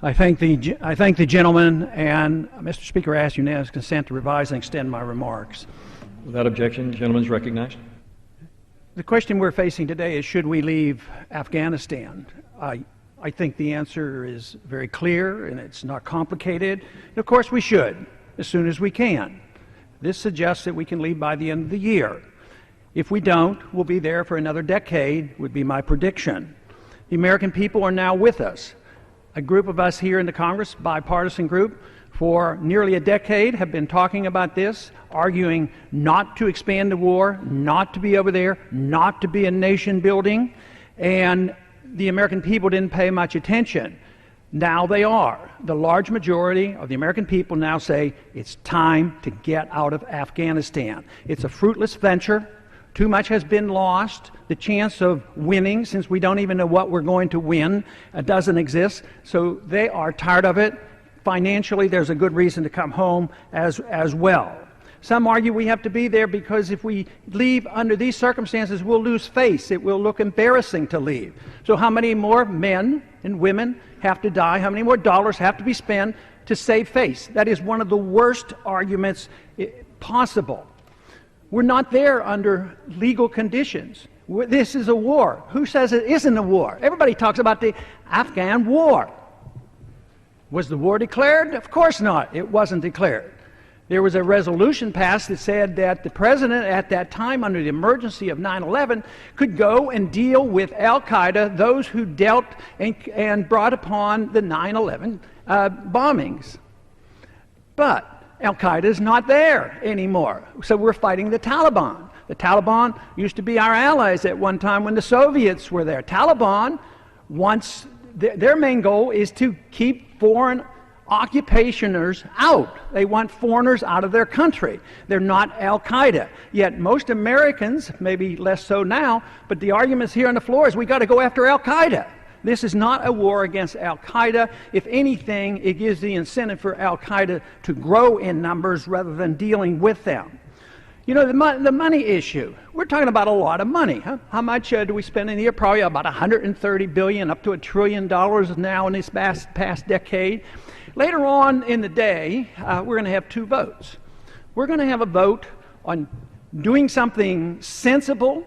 I thank the gentleman, and Mr. Speaker, I ask unanimous consent to revise and extend my remarks. Without objection, the gentleman is recognized. The question we're facing today is, should we leave Afghanistan? I think the answer is very clear, and it's not complicated. And of course, we should, as soon as we can. This suggests that we can leave by the end of the year. If we don't, we'll be there for another decade, would be my prediction. The American people are now with us. A group of us here in the Congress, bipartisan group, for nearly a decade have been talking about this, arguing not to expand the war, not to be over there, not to be a nation building, and the American people didn't pay much attention. Now they are. The large majority of the American people now say it's time to get out of Afghanistan. It's a fruitless venture. Too much has been lost. The chance of winning, since we don't even know what we're going to win, doesn't exist. So they are tired of it. Financially, there's a good reason to come home as well. Some argue we have to be there because if we leave under these circumstances, we'll lose face. It will look embarrassing to leave. So how many more men and women have to die? How many more dollars have to be spent to save face? That is one of the worst arguments possible. We're not there under legal conditions. This is a war. Who says it isn't a war? Everybody talks about the Afghan war. Was the war declared? Of course not. It wasn't declared. There was a resolution passed that said that the president at that time, under the emergency of 9/11, could go and deal with Al-Qaeda, those who dealt and brought upon the 9/11 bombings. But Al-Qaeda is not there anymore, so we're fighting the Taliban. The Taliban used to be our allies at one time when the Soviets were there. Taliban wants, their main goal is to keep foreign occupationers out. They want foreigners out of their country. They're not Al-Qaeda. Yet most Americans, maybe less so now, but the arguments here on the floor is we got to go after Al-Qaeda. This is not a war against Al-Qaeda. If anything, it gives the incentive for Al-Qaeda to grow in numbers rather than dealing with them. You know, the money issue, we're talking about a lot of money. Huh? How much do we spend in a year? Probably about $130 billion, up to $1 trillion now in this past decade. Later on in the day, we're going to have two votes. We're going to have a vote on doing something sensible,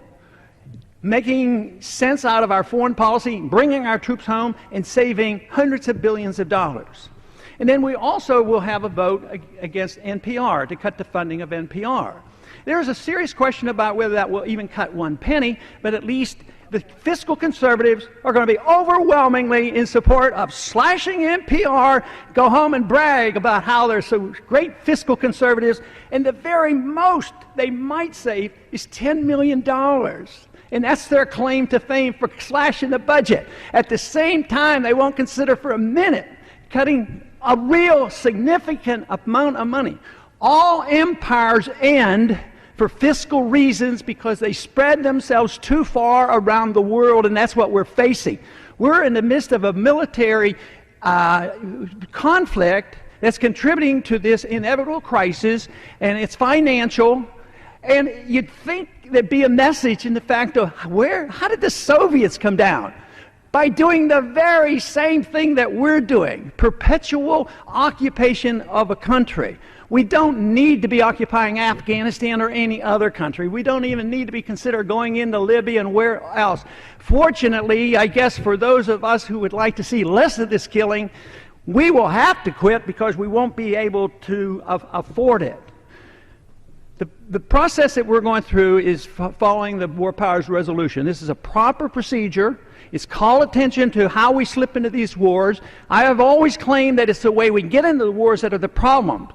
making sense out of our foreign policy, bringing our troops home, and saving hundreds of billions of dollars. And then we also will have a vote against NPR, to cut the funding of NPR. There is a serious question about whether that will even cut one penny, but at least the fiscal conservatives are going to be overwhelmingly in support of slashing NPR, go home and brag about how they're so great fiscal conservatives, and the very most they might save is $10 million. And that's their claim to fame for slashing the budget. At the same time, they won't consider for a minute cutting a real significant amount of money. All empires end for fiscal reasons because they spread themselves too far around the world, and that's what we're facing. We're in the midst of a military conflict that's contributing to this inevitable crisis, and it's financial. And you'd think there'd be a message in the fact of how did the Soviets come down? By doing the very same thing that we're doing, perpetual occupation of a country. We don't need to be occupying Afghanistan or any other country. We don't even need to be considered going into Libya and where else. Fortunately, I guess for those of us who would like to see less of this killing, we will have to quit because we won't be able to afford it. The process that we're going through is following the War Powers Resolution. This is a proper procedure. It's call attention to how we slip into these wars. I have always claimed that it's the way we get into the wars that are the problem.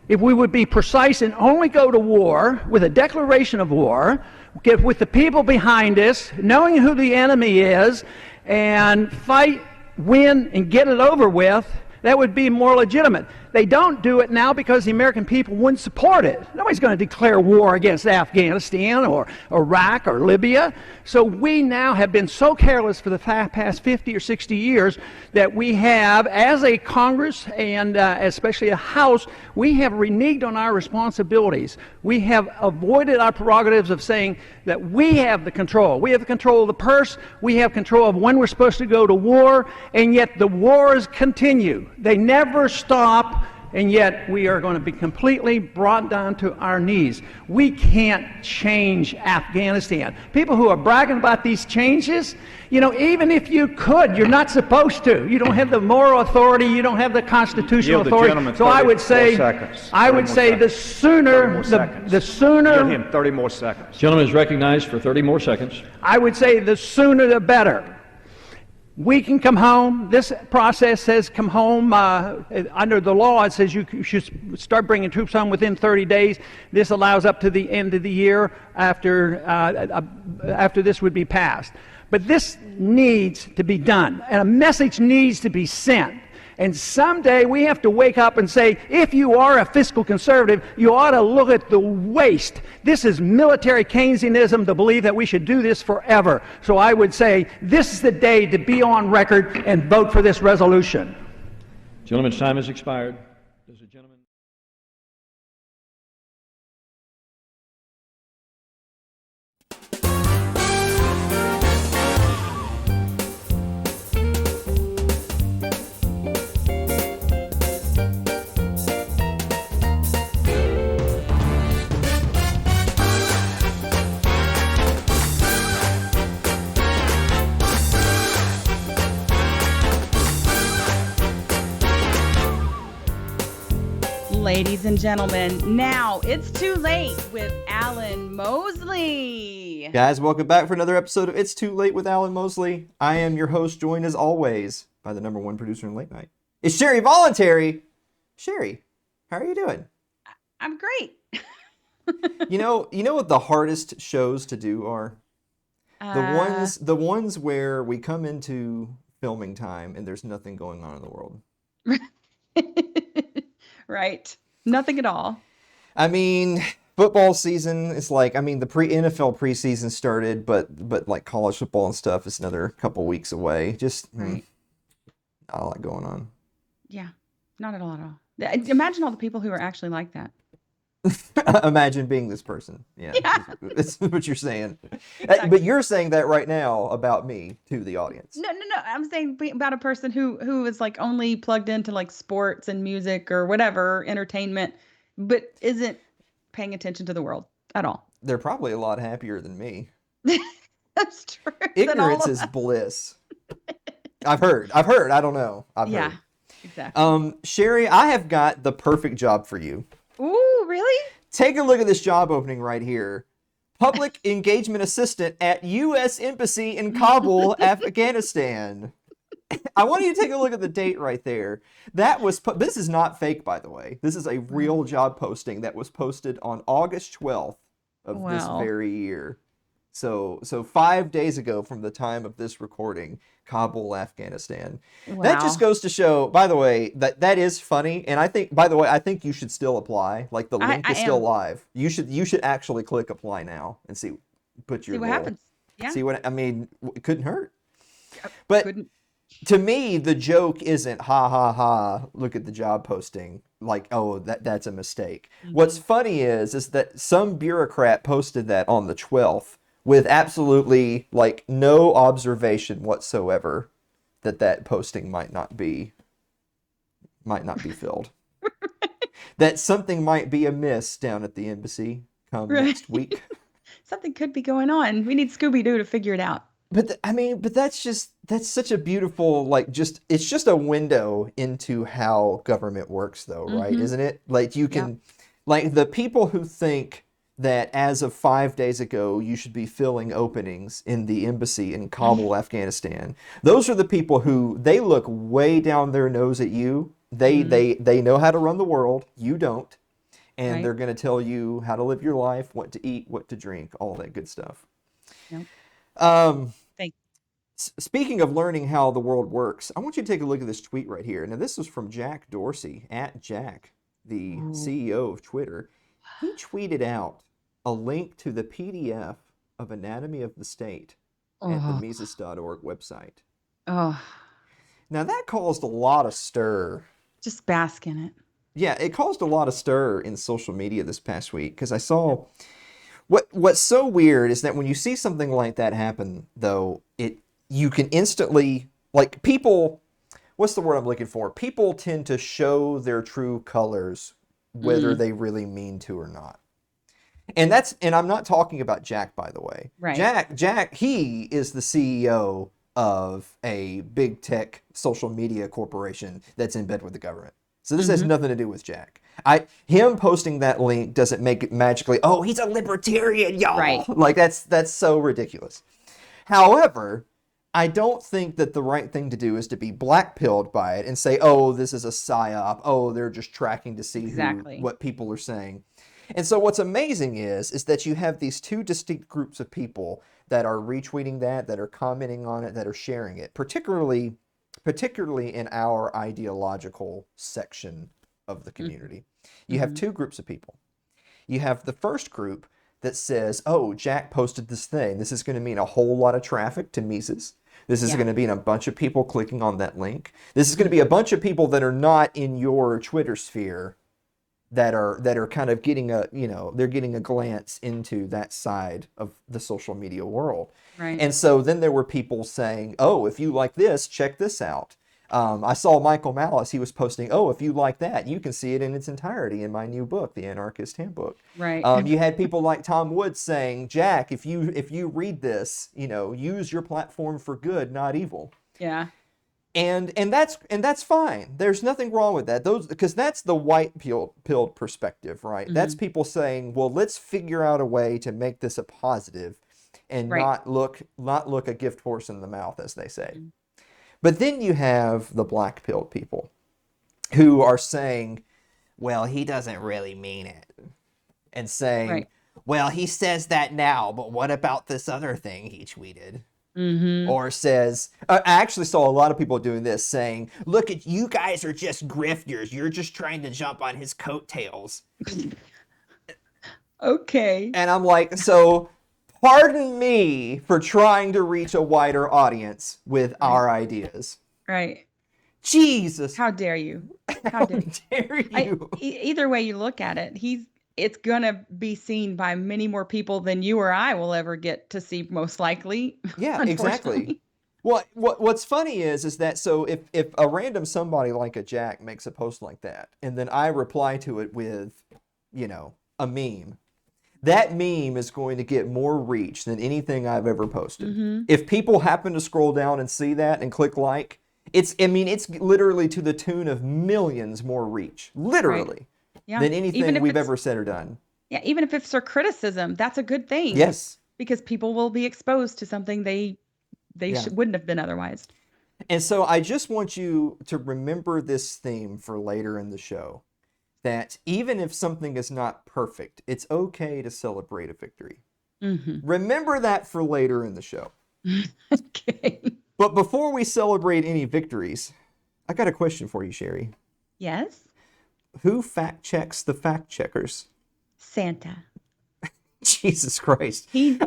If we would be precise and only go to war with a declaration of war, get with the people behind us, knowing who the enemy is, and fight, win, and get it over with, that would be more legitimate. They don't do it now because the American people wouldn't support it. Nobody's going to declare war against Afghanistan or Iraq or Libya. So we now have been so careless for the past 50 or 60 years that we have, as a Congress and especially a House, we have reneged on our responsibilities. We have avoided our prerogatives of saying that we have the control. We have the control of the purse. We have control of when we're supposed to go to war, and yet the wars continue. They never stop, and yet we are going to be completely brought down to our knees. We can't change Afghanistan. People who are bragging about these changes, even if you could, you're not supposed to. You don't have the moral authority. You don't have the constitutional authority. So I would say, the sooner, the sooner. Give him 30 more seconds. Gentleman is recognized for 30 more seconds. I would say the sooner the better. We can come home. This process says come home. Under the law, it says you should start bringing troops home within 30 days. This allows up to the end of the year after this would be passed. But this needs to be done, and a message needs to be sent. And someday we have to wake up and say, if you are a fiscal conservative, you ought to look at the waste. This is military Keynesianism to believe that we should do this forever. So I would say this is the day to be on record and vote for this resolution. Gentleman's time has expired. Does the gentleman... Ladies and gentlemen, now it's too late with Alan Mosley. Guys, welcome back for another episode of It's Too Late with Alan Mosley. I am your host, joined as always by the number one producer in late night. It's Sherry Voluntary. Sherry, how are you doing? I'm great. You know what the hardest shows to do are? The ones where we come into filming time and there's nothing going on in the world. Right. Nothing at all. I mean, football season is the NFL preseason started, but like college football and stuff is another couple weeks away. Just right. Not a lot going on. Yeah, not at all. Imagine all the people who are actually like that. Imagine being this person. Yeah. That's what you're saying. Exactly. But you're saying that right now about me to the audience. No. I'm saying about a person who is like only plugged into like sports and music or whatever, entertainment, but isn't paying attention to the world at all. They're probably a lot happier than me. That's true. Ignorance is bliss. I've heard. I don't know. I've heard. Exactly. Sherry, I have got the perfect job for you. Ooh, really? Take a look at this job opening right here. Public engagement assistant at U.S. Embassy in Kabul, Afghanistan. I want you to take a look at the date right there. This is not fake, by the way. This is a real job posting that was posted on August 12th of this very year. So 5 days ago from the time of this recording, Kabul, Afghanistan. Wow. That just goes to show, by the way, that is funny. And I think you should still apply. Like the link is still live. You should actually click apply now and see what happens. Yeah. See what, I mean, it couldn't hurt. But to me, the joke isn't ha ha ha, look at the job posting. Like, oh, that's a mistake. Mm-hmm. What's funny is that some bureaucrat posted that on the 12th. With absolutely like no observation whatsoever that posting might not be filled. That something might be amiss down at the embassy come next week. Something could be going on. We need Scooby-Doo to figure it out. But that's such a beautiful, it's just a window into how government works though, right? Isn't it? Like you can, like the people who think that as of 5 days ago, you should be filling openings in the embassy in Kabul, Afghanistan. Those are the people who, they look way down their nose at you. They know how to run the world. You don't. And they're going to tell you how to live your life, what to eat, what to drink, all that good stuff. Yep. Speaking of learning how the world works, I want you to take a look at this tweet right here. Now, this was from Jack Dorsey, at Jack, the CEO of Twitter. He tweeted out a link to the PDF of Anatomy of the State at the Mises.org website. Oh, Now, that caused a lot of stir. just bask in it. Yeah, it caused a lot of stir in social media this past week because I saw what's so weird is that when you see something like that happen, though, you can instantly, like, people, what's the word I'm looking for? People tend to show their true colors whether they really mean to or not. And I'm not talking about Jack, by the way. Right. Jack, he is the CEO of a big tech social media corporation that's in bed with the government. So this has nothing to do with Jack. Him posting that link doesn't make it magically, oh, he's a libertarian, y'all. Right. Like, that's so ridiculous. However, I don't think that the right thing to do is to be blackpilled by it and say, oh, this is a psyop. Oh, they're just tracking to see what people are saying. And so what's amazing is that you have these two distinct groups of people that are retweeting that are commenting on it, that are sharing it, particularly in our ideological section of the community. You have two groups of people. You have the first group that says, oh, Jack posted this thing. This is going to mean a whole lot of traffic to Mises. This is going to be a bunch of people clicking on that link. This is going to be a bunch of people that are not in your Twitter sphere that are kind of getting they're getting a glance into that side of the social media world. Right. And so then there were people saying, oh, if you like this, check this out. I saw Michael Malice, he was posting, oh, if you like that, you can see it in its entirety in my new book, The Anarchist Handbook. Right. You had people like Tom Woods saying, Jack, if you read this, use your platform for good, not evil. Yeah. And that's fine. There's nothing wrong with that. Because that's the white pilled perspective, right? That's people saying, well, let's figure out a way to make this a positive and not look a gift horse in the mouth, as they say. But then you have the black pilled people who are saying, well, he doesn't really mean it. And saying, well, he says that now, but what about this other thing he tweeted? Or says, I actually saw a lot of people doing this, saying, look, you guys are just grifters. You're just trying to jump on his coattails. Okay. And I'm like, so pardon me for trying to reach a wider audience with our ideas. Right. Jesus. How dare you? How dare you? Either way you look at it, it's gonna be seen by many more people than you or I will ever get to see, most likely. Yeah, exactly. What's funny is that, so if a random somebody like a Jack makes a post like that, and then I reply to it with, a meme, that meme is going to get more reach than anything I've ever posted. If people happen to scroll down and see that and click like, it's literally to the tune of millions more reach. Literally. Yeah. Than anything we've ever said or done. Yeah, even if it's for criticism, that's a good thing. Yes. Because people will be exposed to something they wouldn't have been otherwise. And so I just want you to remember this theme for later in the show, that even if something is not perfect, it's okay to celebrate a victory. Remember that for later in the show. Okay. But before we celebrate any victories, I got a question for you, Sherry. Yes? Who fact checks the fact checkers? Santa. Jesus Christ. He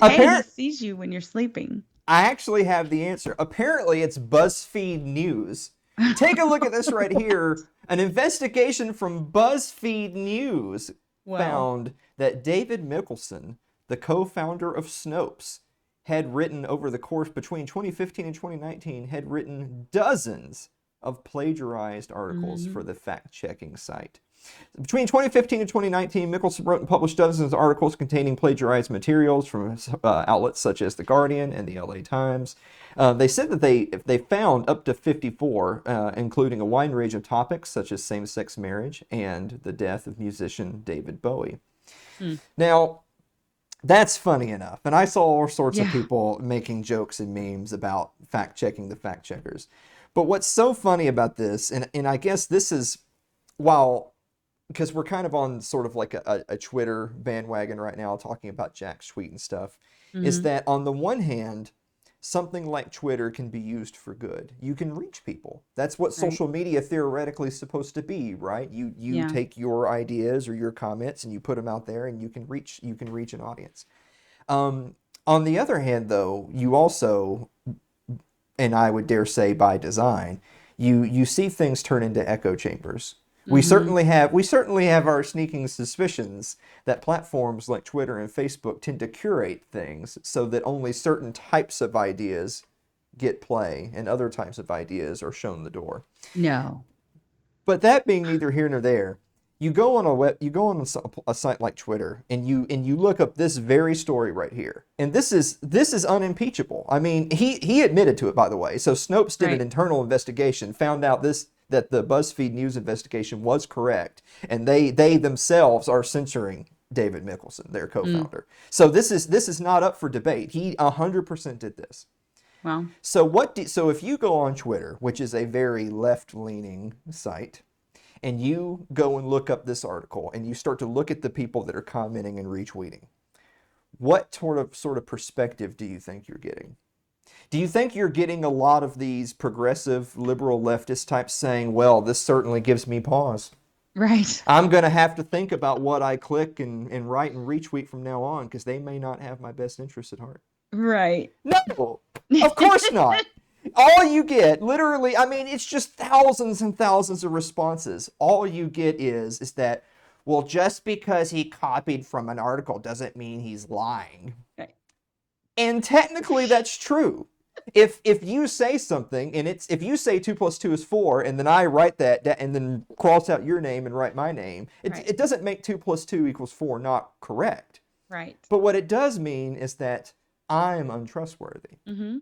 sees you when you're sleeping. I actually have the answer. Apparently, it's BuzzFeed News. Take a look at this right here. An investigation from BuzzFeed News found that David Mickelson, the co-founder of Snopes, had written over the course between 2015 and 2019, had written dozens of plagiarized articles for the fact-checking site. Between 2015 and 2019, Mickelson wrote and published dozens of articles containing plagiarized materials from outlets such as The Guardian and the LA Times. They said that they found up to 54, including a wide range of topics such as same-sex marriage and the death of musician David Bowie. Now, that's funny enough. And I saw all sorts of people making jokes and memes about fact-checking the fact-checkers. But what's so funny about this, and I guess this is, because we're kind of on sort of like a Twitter bandwagon right now talking about Jack's tweet and stuff, is that on the one hand, something like Twitter can be used for good. You can reach people. That's what Right. social media theoretically is supposed to be, right? You Yeah. take your ideas or your comments and you put them out there, and you can reach an audience. On the other hand, though, you also, and I would dare say by design, you see things turn into echo chambers. We certainly have our sneaking suspicions that platforms like Twitter and Facebook tend to curate things so that only certain types of ideas get play and other types of ideas are shown the door. No. But that being neither here nor there, you go on a site like Twitter and you look up this very story right here, and this is unimpeachable. I mean, he admitted to it, by the way. So Snopes did an Right. internal investigation, found out that the BuzzFeed News investigation was correct, and they themselves are censoring David Mickelson, their co-founder. So this is not up for debate. He 100% did this. Well, So so if you go on Twitter, which is a very left-leaning site, and you go and look up this article and you start to look at the people that are commenting and retweeting, what sort of perspective do you think you're getting? Do you think you're getting a lot of these progressive, liberal, leftist types saying, well, this certainly gives me pause. right. I'm going to have to think about what I click and write and retweet from now on because they may not have my best interests at heart? Right. No, of course not. All you get, literally, I mean, it's just thousands and thousands of responses. All you get is that, well, just because he copied from an article doesn't mean he's lying. Right. And technically that's true. If you say something and if you say 2 + 2 is 4 and then I write that and then cross out your name and write my name, Right. it doesn't make 2 + 2 = 4 not correct. Right. But what it does mean is that I'm untrustworthy. Mm-hmm.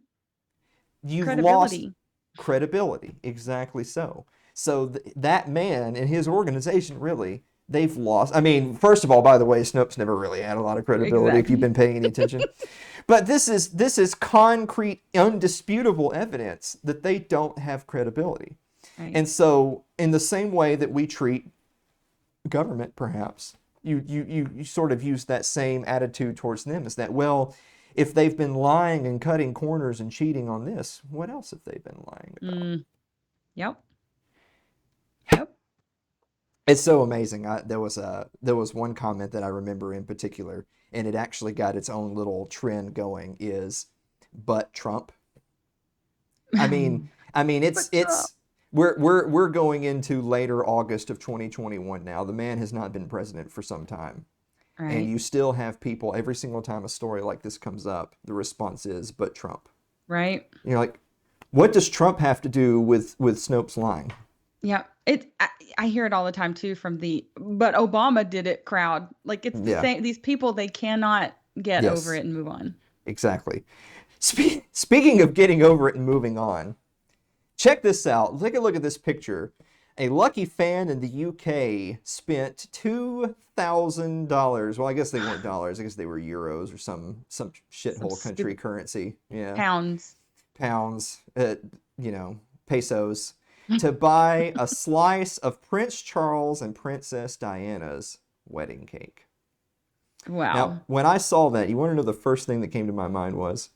You've Credibility. lost credibility. Exactly so. So that man and his organization, really, they've lost. I mean, first of all, by the way, Snopes never really had a lot of credibility if you've been paying any attention. But this is concrete, undisputable evidence that they don't have credibility. Right. And so, in the same way that we treat government, perhaps, you sort of use that same attitude towards them, is that, well, if they've been lying and cutting corners and cheating on this, what else have they been lying about? Yep. Yep. It's so amazing. There was one comment that I remember in particular, and it actually got its own little trend going. Is but Trump. I mean, it's we're going into later August of 2021 now. The man has not been president for some time. Right. And you still have people, every single time a story like this comes up, the response is, but Trump. Right. And you're like, what does Trump have to do with Snopes lying? Yeah. I hear it all the time too from but Obama did it crowd. Like it's the same. These people, they cannot get over it and move on. Exactly. Speaking of getting over it and moving on, check this out. Take a look at this picture. A lucky fan in the UK spent $2,000. Well, I guess they weren't dollars. I guess they were euros or some shithole country currency. Yeah. Pounds. Pesos, to buy a slice of Prince Charles and Princess Diana's wedding cake. Wow. Now, when I saw that, you want to know the first thing that came to my mind was?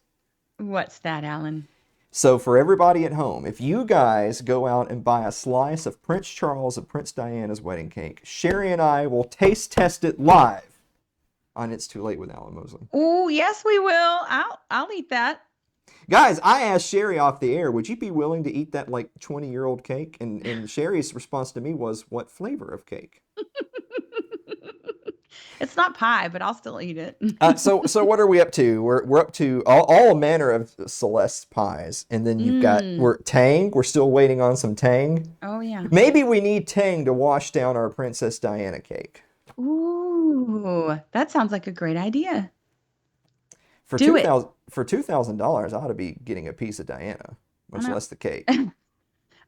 What's that, Alan? So for everybody at home, if you guys go out and buy a slice of Prince Charles and Prince Diana's wedding cake, Sherry and I will taste test it live on It's Too Late with Alan Mosley. Oh, yes, we will. I'll eat that. Guys, I asked Sherry off the air, would you be willing to eat that like 20-year-old cake? And Sherry's response to me was, what flavor of cake? It's not pie, but I'll still eat it. So what are we up to? We're up to all manner of Celeste pies, and then you've got Tang. We're still waiting on some Tang. Oh yeah. Maybe we need Tang to wash down our Princess Diana cake. Ooh, that sounds like a great idea. For Do it. For $2,000, I ought to be getting a piece of Diana, much less the cake.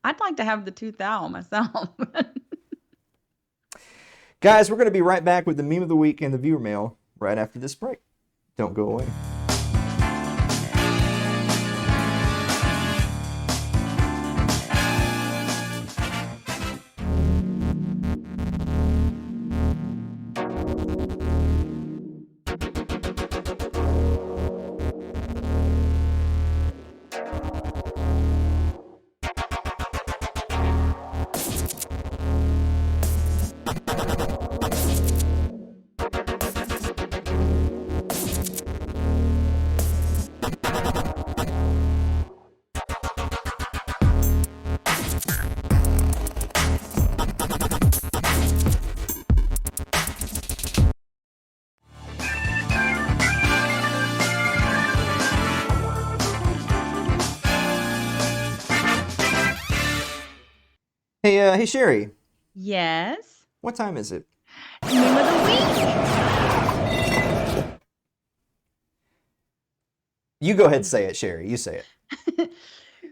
I'd like to have the tooth owl myself. Guys, we're going to be right back with the meme of the week and the viewer mail right after this break. Don't go away. Hey, Sherry, Yes. what time is it? Name of the You go ahead and say it, Sherry. You say week.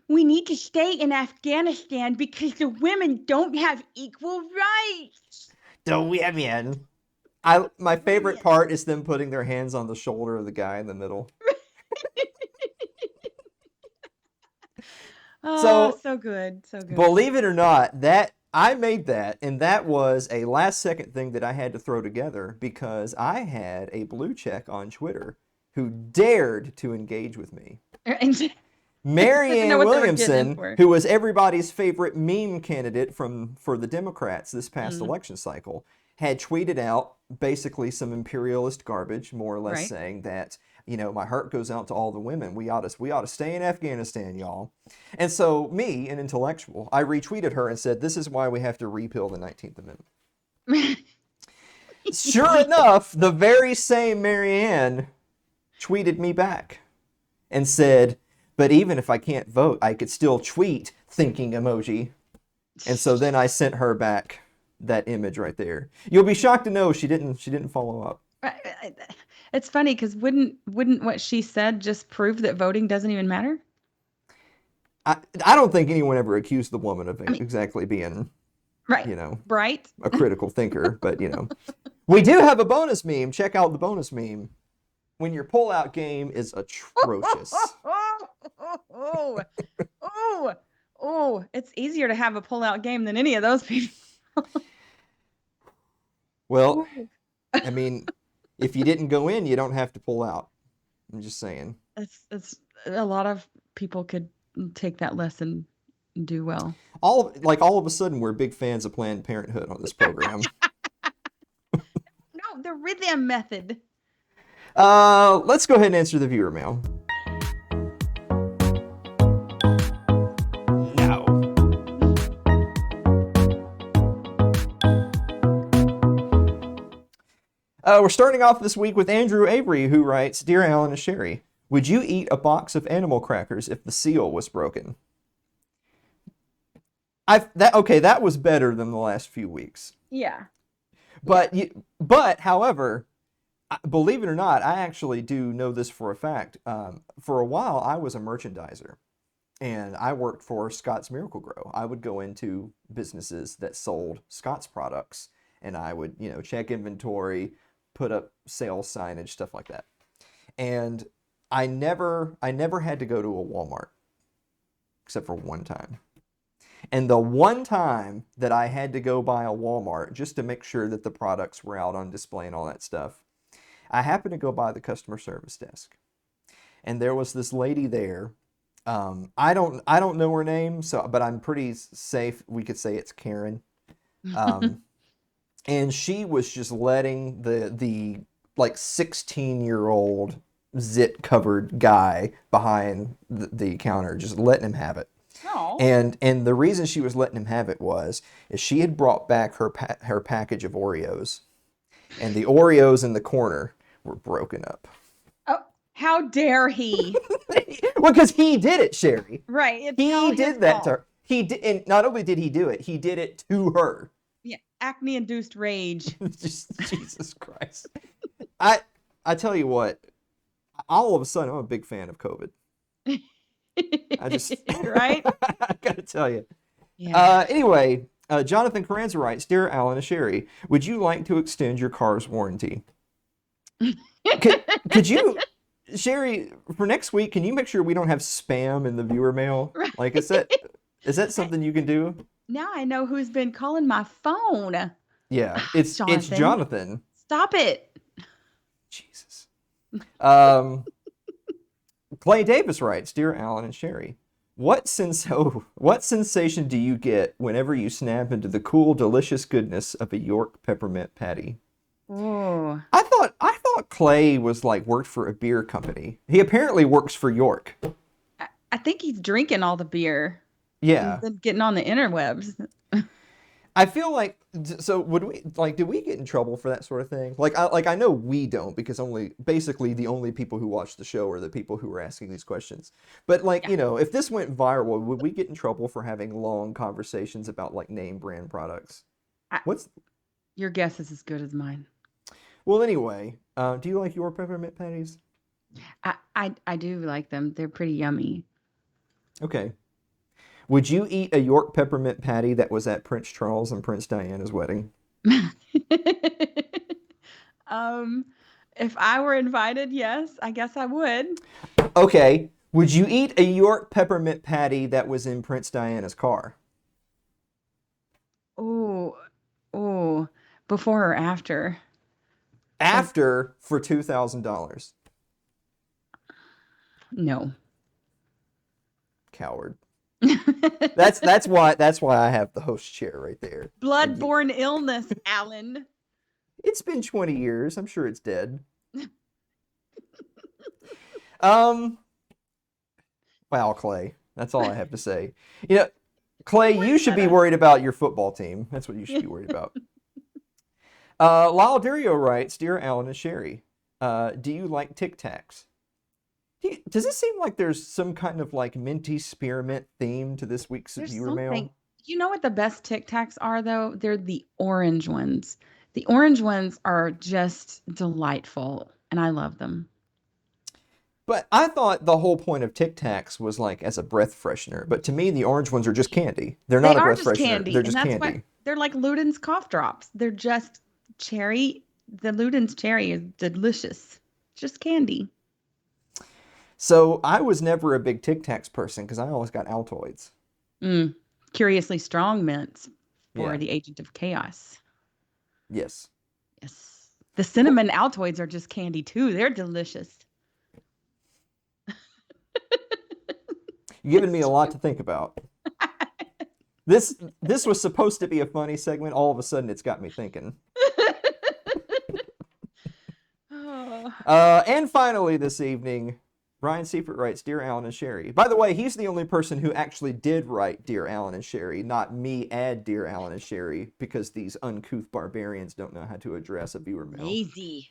We need to stay in Afghanistan because the women don't have equal rights. it. Man. My favorite Brilliant. part is them putting their hands on the shoulder of the guy in the middle. Oh, So, so good. So good. believe it or not, that I made that, and that was a last second thing that I had to throw together because I had a blue check on Twitter who dared to engage with me. Didn't Marianne know what they were getting in Williamson, for. who was everybody's favorite meme candidate for the Democrats this past election cycle, had tweeted out basically some imperialist garbage, more or less Right. saying that, my heart goes out to all the women. We ought to stay in Afghanistan, y'all. And so me, an intellectual, I retweeted her and said, this is why we have to repeal the 19th Amendment. Sure enough, the very same Marianne tweeted me back and said, but even if I can't vote, I could still tweet thinking emoji. And so then I sent her back that image right there. You'll be shocked to know she didn't follow up. It's funny because wouldn't what she said just prove that voting doesn't even matter? I don't think anyone ever accused the woman of exactly being, Right. Right. a critical thinker, but we do have a bonus meme. Check out the bonus meme. When your pullout game is atrocious. Oh, it's easier to have a pullout game than any of those people. Well, I mean, if you didn't go in, you don't have to pull out. I'm just saying. It's a lot of people could take that lesson and do well. All of a sudden, we're big fans of Planned Parenthood on this program. No, the rhythm method. Let's go ahead and answer the viewer mail. No. We're starting off this week with Andrew Avery, who writes, Dear Alan and Sherry, would you eat a box of animal crackers if the seal was broken? That was better than the last few weeks. Yeah. But however, believe it or not, I actually do know this for a fact. For a while, I was a merchandiser, and I worked for Scott's Miracle-Gro. I would go into businesses that sold Scott's products, and I would, check inventory, put up sales signage, stuff like that. And I never had to go to a Walmart, except for one time. And the one time that I had to go by a Walmart just to make sure that the products were out on display and all that stuff, I happened to go by the customer service desk, and there was this lady there. I don't know her name, but I'm pretty safe. We could say it's Karen. And she was just letting the like 16-year-old zit covered guy behind the counter, just letting him have it. Oh. And the reason she was letting him have it is she had brought back her package of Oreos, and the Oreos in the corner were broken up. Oh, how dare he? Well, because he did it, Sherry. Right. He did that to her. He did, and not only did he do it, he did it to her. Yeah, acne-induced rage. Just Jesus Christ. I tell you what, all of a sudden, I'm a big fan of COVID. I just right. I gotta tell you. Yeah. Anyway, Jonathan Carranza writes, Dear Alan and Sherry, would you like to extend your car's warranty? Could you, Sherry, for next week, can you make sure we don't have spam in the viewer mail? Right. Like, is that something you can do? Now I know who's been calling my phone. Yeah, it's Jonathan. Stop it. Jesus. Clay Davis writes, Dear Alan and Sherry, what sensation do you get whenever you snap into the cool, delicious goodness of a York peppermint patty? Oh. I thought Clay was worked for a beer company. He apparently works for York. I think he's drinking all the beer. Yeah. And then getting on the interwebs. I feel like, so would we, like, do we get in trouble for that sort of thing? I know we don't, because basically the only people who watch the show are the people who are asking these questions. But like, if this went viral, would we get in trouble for having long conversations about like name brand products? Your guess is as good as mine. Well, anyway, do you like your peppermint patties? I do like them. They're pretty yummy. Okay. Would you eat a York peppermint patty that was at Prince Charles and Prince Diana's wedding? If I were invited, yes, I guess I would. Okay. Would you eat a York peppermint patty that was in Prince Diana's car? Oh, before or after? After for $2,000. No. Coward. That's why I have the host chair right there. Bloodborne illness, Alan. It's been 20 years. I'm sure it's dead. Wow, Clay. That's all I have to say. Clay, you should be worried about your football team. That's what you should be worried about. Lyle Durio writes, Dear Alan and Sherry, do you like Tic Tacs? Does it seem like there's some kind of like minty spearmint theme to this week's viewer mail? You know what the best Tic Tacs are, though? They're the orange ones. The orange ones are just delightful, and I love them. But I thought the whole point of Tic Tacs was like as a breath freshener. But to me, the orange ones are just candy. They're not a breath freshener. Candy, they're just and that's candy. Why they're like Luden's cough drops. They're just cherry. The Luden's cherry is delicious. Just candy. So I was never a big Tic Tacs person because I always got Altoids. Curiously strong mints for the agent of chaos. Yes. Yes. The cinnamon Altoids are just candy too. They're delicious. You're giving me a lot to think about. This was supposed to be a funny segment. All of a sudden, it's got me thinking. And finally, this evening, Brian Seifert writes, Dear Alan and Sherry. By the way, he's the only person who actually did write Dear Alan and Sherry, not me add Dear Alan and Sherry, because these uncouth barbarians don't know how to address a viewer mail. Lazy.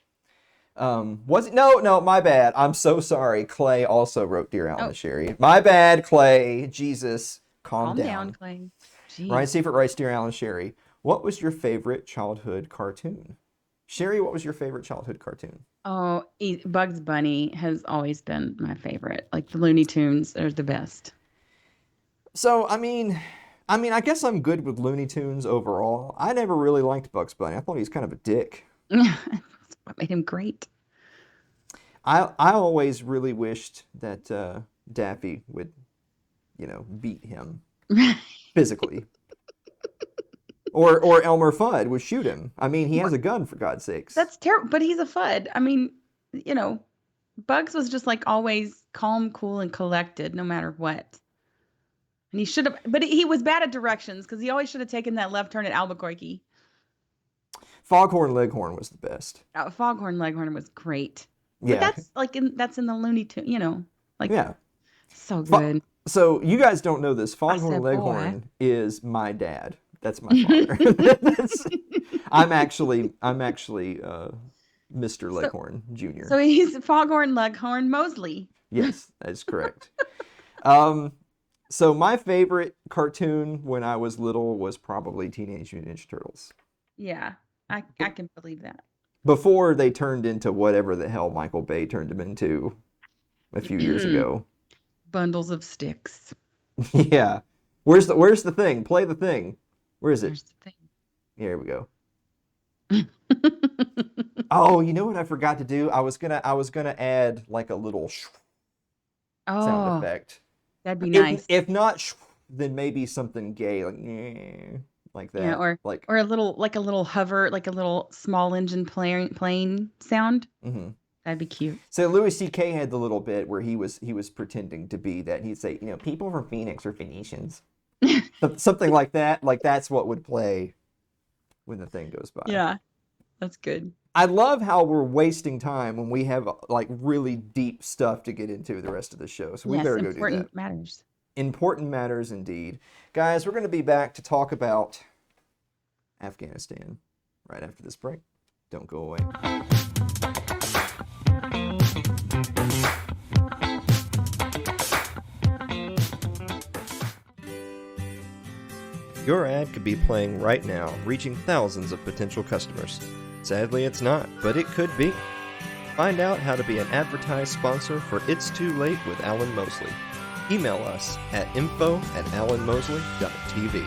Was it? No, my bad. I'm so sorry. Clay also wrote Dear Alan and Sherry. My bad, Clay. Jesus, calm down. Clay. Jeez. Ryan Seifert writes, Dear Alan and Sherry, what was your favorite childhood cartoon? Sherry, what was your favorite childhood cartoon? Oh, Bugs Bunny has always been my favorite. Like the Looney Tunes are the best. So, I mean, I guess I'm good with Looney Tunes overall. I never really liked Bugs Bunny. I thought he was kind of a dick. That's what made him great. I always really wished that Daffy would, beat him physically. Or Elmer Fudd would shoot him. I mean, he has a gun, for God's sakes. That's terrible, but he's a Fudd. I mean, Bugs was just like always calm, cool, and collected no matter what. And he should have, but he was bad at directions because he always should have taken that left turn at Albuquerque. Foghorn Leghorn was the best. Foghorn Leghorn was great. Yeah. But that's in the Looney Tunes, yeah. So good. So you guys don't know this. Foghorn Leghorn is my dad. That's my father. I'm actually Mr. Leghorn Jr. So he's Foghorn Leghorn Mosley. Yes, that's correct. So my favorite cartoon when I was little was probably Teenage Mutant Ninja Turtles. Yeah, I can believe that. Before they turned into whatever the hell Michael Bay turned them into a few years ago. Bundles of sticks. Yeah. Where's the thing? Play the thing. Where is it? Where's the thing? Here we go. Oh, you know what I forgot to do? I was gonna add like a little sound effect. That'd be nice. If not, then maybe something gay like that. Yeah, or a little hover, like a little small engine plane sound. Mm-hmm. That'd be cute. So Louis C.K. had the little bit where he was pretending to be that. He'd say, people from Phoenix are Phoenicians. Something like that. Like that's what would play when the thing goes by. Yeah, that's good. I love how we're wasting time when we have like really deep stuff to get into the rest of the show. So we better go do that. Important matters. Important matters indeed. Guys, we're going to be back to talk about Afghanistan right after this break. Don't go away. Your ad could be playing right now, reaching thousands of potential customers. Sadly, it's not, but it could be. Find out how to be an advertised sponsor for It's Too Late with Alan Mosley. Email us at info@alanmosley.tv.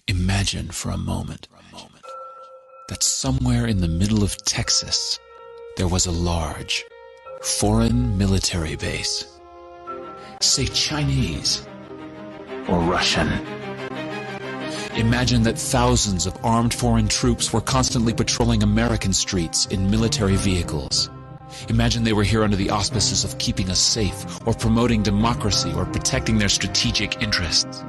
Imagine for a moment that somewhere in the middle of Texas there was a large foreign military base. Say Chinese or Russian. Imagine that thousands of armed foreign troops were constantly patrolling American streets in military vehicles. Imagine they were here under the auspices of keeping us safe, or promoting democracy, or protecting their strategic interests.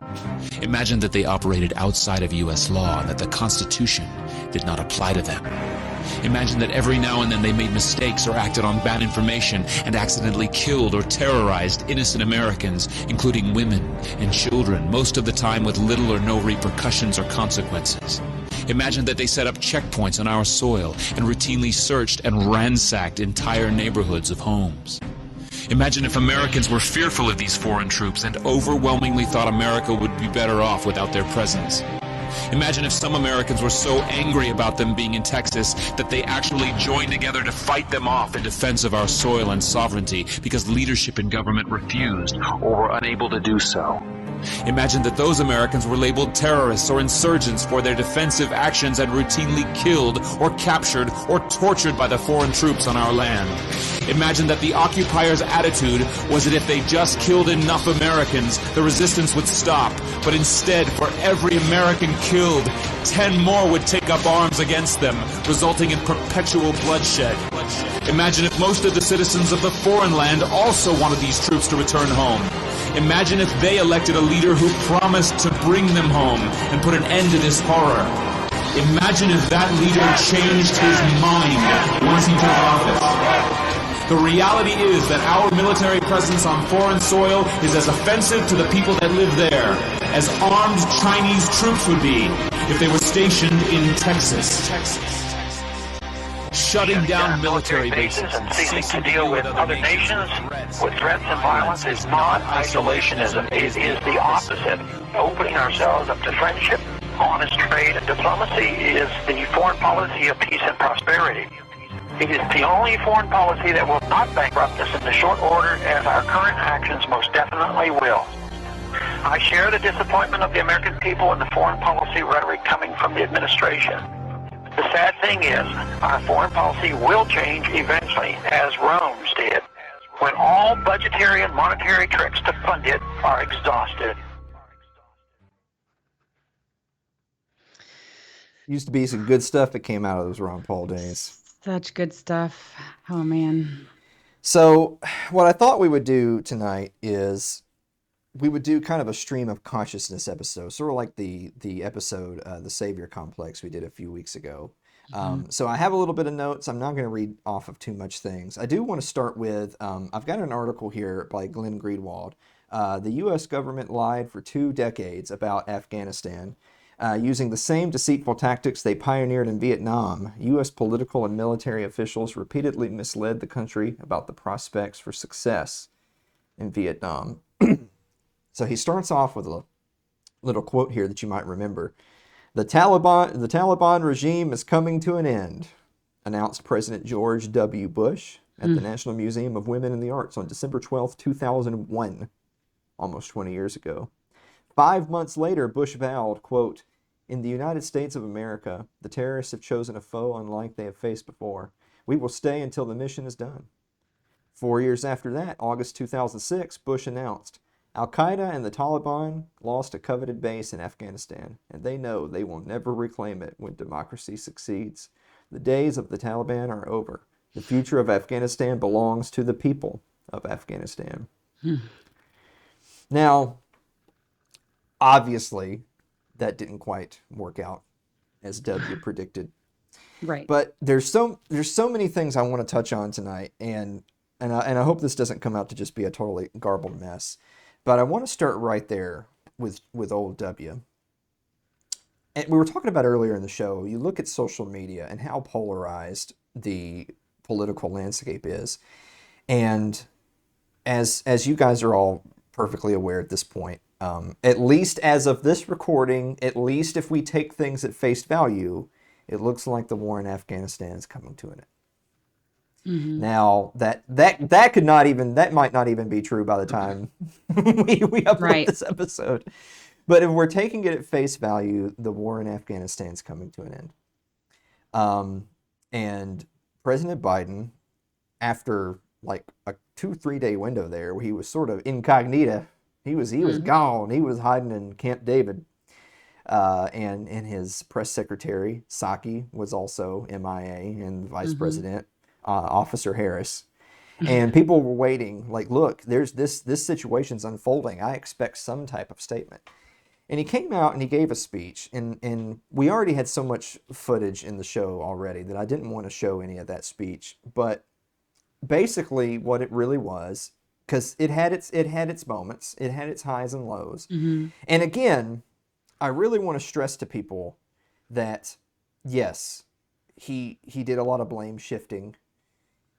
Imagine that they operated outside of U.S. law and that the Constitution did not apply to them. Imagine that every now and then they made mistakes or acted on bad information and accidentally killed or terrorized innocent Americans, including women and children, most of the time with little or no repercussions or consequences. Imagine that they set up checkpoints on our soil and routinely searched and ransacked entire neighborhoods of homes. Imagine if Americans were fearful of these foreign troops and overwhelmingly thought America would be better off without their presence. Imagine if some Americans were so angry about them being in Texas that they actually joined together to fight them off in defense of our soil and sovereignty because leadership in government refused or were unable to do so. Imagine that those Americans were labeled terrorists or insurgents for their defensive actions and routinely killed or captured or tortured by the foreign troops on our land. Imagine that the occupiers' attitude was that if they just killed enough Americans, the resistance would stop. But instead, for every American killed, 10 more would take up arms against them, resulting in perpetual bloodshed. Imagine if most of the citizens of the foreign land also wanted these troops to return home. Imagine if they elected a leader who promised to bring them home and put an end to this horror. Imagine if that leader changed his mind once he took office. The reality is that our military presence on foreign soil is as offensive to the people that live there as armed Chinese troops would be if they were stationed in Texas. Shutting down military bases and ceasing to deal with other nations with threats and violence is not isolationism. It is the opposite. Opening ourselves up to friendship, honest trade, and diplomacy is the foreign policy of peace and prosperity. It is the only foreign policy that will not bankrupt us in the short order, as our current actions most definitely will. I share the disappointment of the American people in the foreign policy rhetoric coming from the administration. The sad thing is, our foreign policy will change eventually, as Rome's did, when all budgetary and monetary tricks to fund it are exhausted. Used to be some good stuff that came out of those Ron Paul days. Such good stuff. Oh, man. So what I thought we would do tonight is we would do kind of a stream of consciousness episode, sort of like the episode, The Savior Complex we did a few weeks ago. So I have a little bit of notes. I'm not going to read off of too much things. I do want to start with, I've got an article here by Glenn Greenwald. The U.S. government lied for 2 decades about Afghanistan. Using the same deceitful tactics they pioneered in Vietnam, U.S. political and military officials repeatedly misled the country about the prospects for success in Vietnam. So he starts off with a little quote here that you might remember. The Taliban regime is coming to an end, announced President George W. Bush at the National Museum of Women in the Arts on December 12, 2001, almost 20 years ago. 5 months later, Bush vowed, quote, "In the United States of America, the terrorists have chosen a foe unlike they have faced before. We will stay until the mission is done." 4 years after that, August 2006, Bush announced, Al-Qaeda and the Taliban lost a coveted base in Afghanistan, and they know they will never reclaim it when democracy succeeds. The days of the Taliban are over. The future of Afghanistan belongs to the people of Afghanistan. Now, obviously, that didn't quite work out as W predicted. Right. But there's so many things I want to touch on tonight, and I hope this doesn't come out to just be a totally garbled mess. But I want to start right there with old W. And we were talking about earlier in the show, you look at social media and how polarized the political landscape is. And as you guys are all perfectly aware at this point, at least as of this recording, at least if we take things at face value, it looks like the war in Afghanistan is coming to an end. Mm-hmm. Now that might not even be true by the time we upload this episode. But if we're taking it at face value, the war in Afghanistan is coming to an end. And President Biden, after like a 2-3 day window there where he was sort of incognito, he was gone. He was hiding in Camp David. And his press secretary, Psaki, was also MIA, and the vice president, Officer Harris. And people were waiting, like, look, there's this situation's unfolding. I expect some type of statement. And he came out and he gave a speech, and we already had so much footage in the show already that I didn't want to show any of that speech. But basically what it really was, because it had its moments, it had its highs and lows. Mm-hmm. And again, I really want to stress to people that, yes, he did a lot of blame shifting.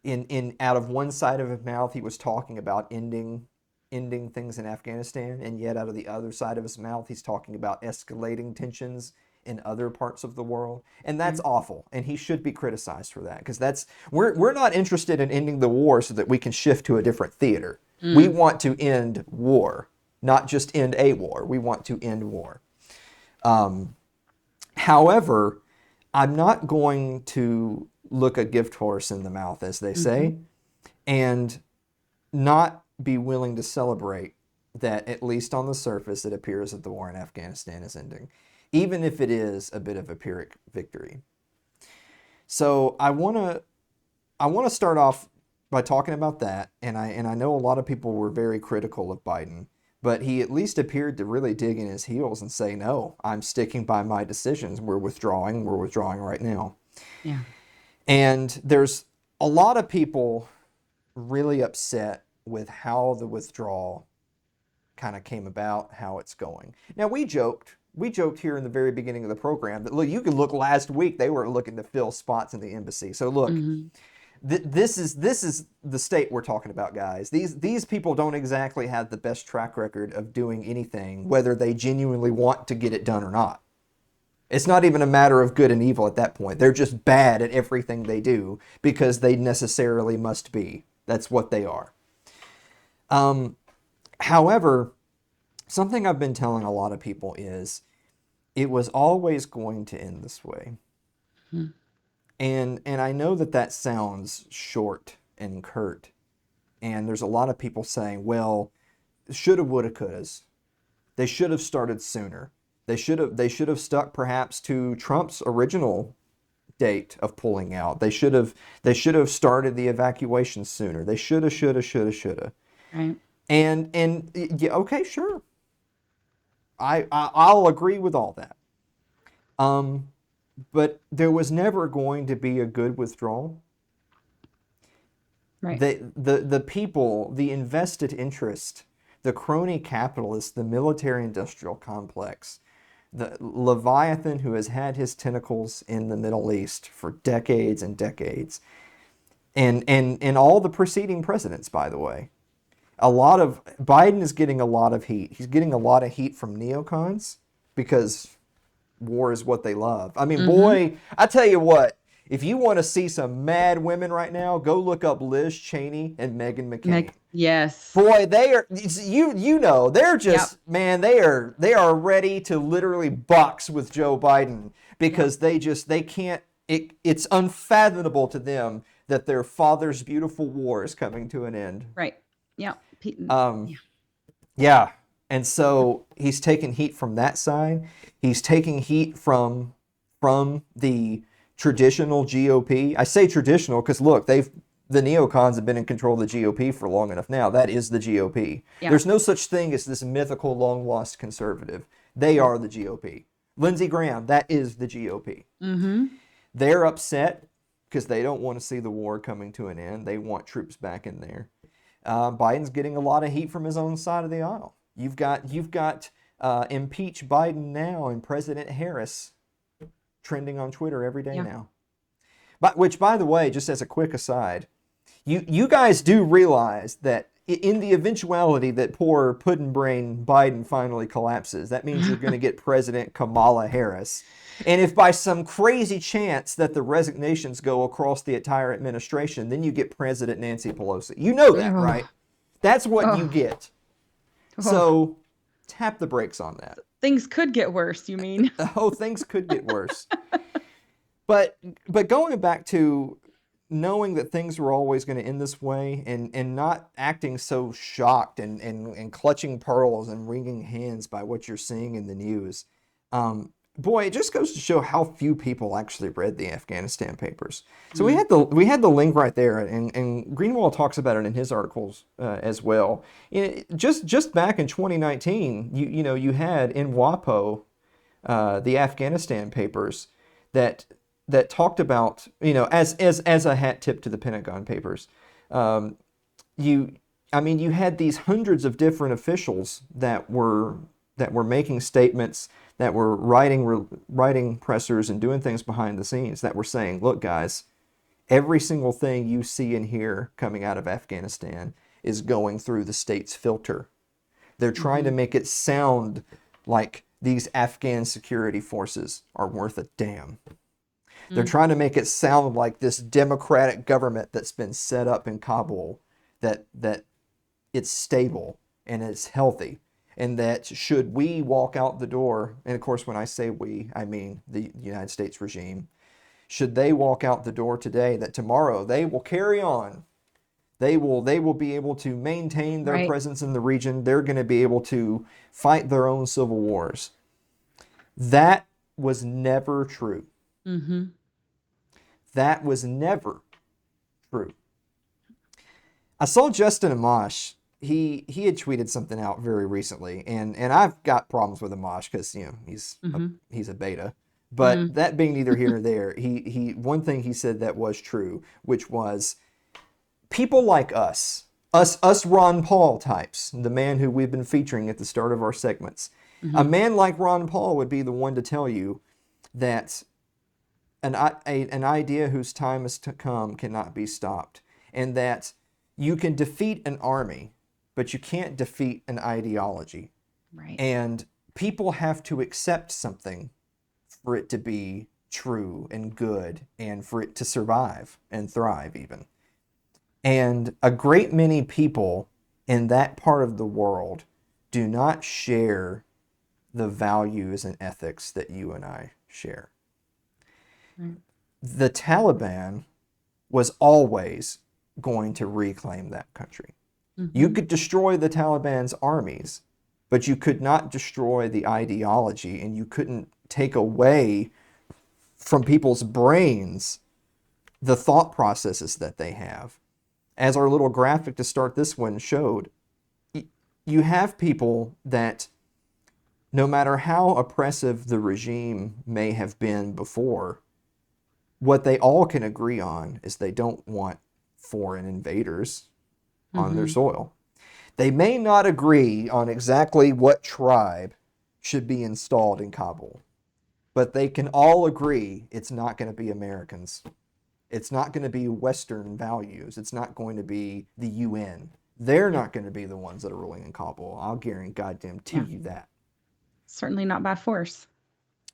In out of one side of his mouth, he was talking about ending things in Afghanistan, and yet out of the other side of his mouth, he's talking about escalating tensions in other parts of the world. And that's awful, and he should be criticized for that, because we're not interested in ending the war so that we can shift to a different theater. We want to end war, not just end a war. We want to end war. However, I'm not going to look a gift horse in the mouth, as they say, and not be willing to celebrate that, at least on the surface, it appears that the war in Afghanistan is ending, even if it is a bit of a Pyrrhic victory. So I want to start off by talking about that, and I know a lot of people were very critical of Biden, but he at least appeared to really dig in his heels and say, no, I'm sticking by my decisions. We're withdrawing right now. Yeah. And there's a lot of people really upset with how the withdrawal kind of came about, how it's going. Now, we joked here in the very beginning of the program that, look, you can look last week, they were looking to fill spots in the embassy. So look, this is the state we're talking about, guys. These people don't exactly have the best track record of doing anything, whether they genuinely want to get it done or not. It's not even a matter of good and evil at that point. They're just bad at everything they do because they necessarily must be. That's what they are. However, something I've been telling a lot of people is it was always going to end this way. And I know that sounds short and curt. And there's a lot of people saying, well, shoulda, woulda, couldas. They should have started sooner. They should have stuck perhaps to Trump's original date of pulling out. They should have started the evacuation sooner. They shoulda. Right. And yeah, okay, sure. I'll agree with all that. But there was never going to be a good withdrawal. Right. The people, the invested interest, the crony capitalists, the military-industrial complex, the Leviathan who has had his tentacles in the Middle East for decades and decades, and all the preceding presidents, by the way. Biden is getting a lot of heat. He's getting a lot of heat from neocons because war is what they love. I mean, boy, I tell you what, if you want to see some mad women right now, go look up Liz Cheney and Meghan McCain. Yes. Boy, they are, they're just, man, they are ready to literally box with Joe Biden because they can't, it's unfathomable to them that their father's beautiful war is coming to an end. Right. Yeah. Yeah. And so he's taking heat from that side. He's taking heat from the traditional GOP. I say traditional because look, the neocons have been in control of the GOP for long enough now. That is the GOP. Yeah. There's no such thing as this mythical long lost conservative. They are the GOP. Lindsey Graham, that is the GOP. Mm-hmm. They're upset because they don't want to see the war coming to an end. They want troops back in there. Biden's getting a lot of heat from his own side of the aisle. You've got impeach Biden now and President Harris trending on Twitter every day now. But which, by the way, just as a quick aside, you guys do realize that in the eventuality that poor pudding brain Biden finally collapses, that means you're going to get President Kamala Harris. And if by some crazy chance that the resignations go across the entire administration, then you get President Nancy Pelosi. You know that, right? That's what you get. So tap the brakes on that. Things could get worse, you mean? Oh, things could get worse. But going back to knowing that things were always going to end this way and not acting so shocked and clutching pearls and wringing hands by what you're seeing in the news, boy, it just goes to show how few people actually read the Afghanistan papers. So we had the link right there, and Greenwald talks about it in his articles as well. Just back in 2019, you had in WAPO the Afghanistan papers that talked about, as a hat tip to the Pentagon papers. You had these hundreds of different officials that were making statements, that were writing pressers and doing things behind the scenes, that were saying, look, guys, every single thing you see and hear coming out of Afghanistan is going through the state's filter. They're trying to make it sound like these Afghan security forces are worth a damn. They're trying to make it sound like this democratic government that's been set up in Kabul, that it's stable and it's healthy, and that should we walk out the door, and of course when I say we, I mean the United States regime, should they walk out the door today, that tomorrow they will carry on. They will be able to maintain their presence in the region. They're going to be able to fight their own civil wars. That was never true. Mm-hmm. That was never true. I saw Justin Amash. He had tweeted something out very recently, and I've got problems with Amash because he's a beta. But that being neither here nor there, he one thing he said that was true, which was people like us Ron Paul types, the man who we've been featuring at the start of our segments. A man like Ron Paul would be the one to tell you that an idea whose time is to come cannot be stopped, and that you can defeat an army, but you can't defeat an ideology. Right. And people have to accept something for it to be true and good, and for it to survive and thrive even. And a great many people in that part of the world do not share the values and ethics that you and I share. The Taliban was always going to reclaim that country. You could destroy the Taliban's armies, but you could not destroy the ideology, and you couldn't take away from people's brains the thought processes that they have. As our little graphic to start this one showed, you have people that, no matter how oppressive the regime may have been before, what they all can agree on is they don't want foreign invaders on their soil. They may not agree on exactly what tribe should be installed in Kabul, but they can all agree it's not going to be Americans. It's not going to be Western values. It's not going to be the UN. They're not going to be the ones that are ruling in Kabul. I'll guarantee you that. Certainly not by force.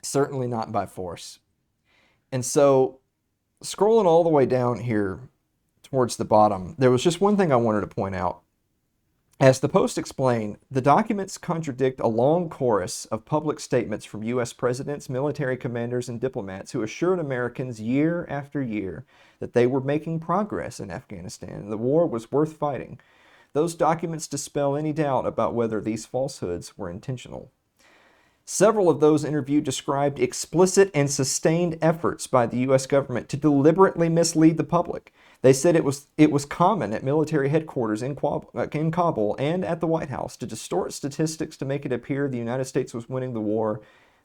Certainly not by force. And so, scrolling all the way down here towards the bottom, there was just one thing I wanted to point out. As the Post explained, the documents contradict a long chorus of public statements from U.S. presidents, military commanders, and diplomats who assured Americans year after year that they were making progress in Afghanistan and the war was worth fighting. Those documents dispel any doubt about whether these falsehoods were intentional. Several of those interviewed described explicit and sustained efforts by the U.S. government to deliberately mislead the public. They said it was common at military headquarters in Kabul and at the White House to distort statistics to make it appear the United States was winning the war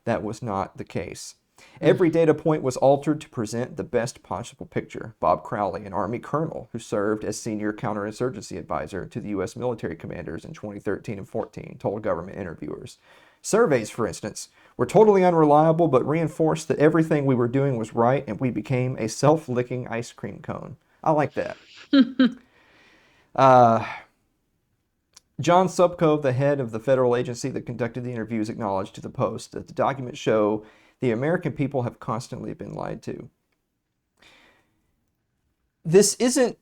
that was not the case. Every data point was altered to present the best possible picture. Bob Crowley, an Army colonel who served as senior counterinsurgency advisor to the U.S. military commanders in 2013 and 14, told government interviewers. Surveys, for instance, were totally unreliable but reinforced that everything we were doing was right and we became a self-licking ice cream cone. I like that. John Subko, the head of the federal agency that conducted the interviews, acknowledged to the Post that the documents show the American people have constantly been lied to. This isn't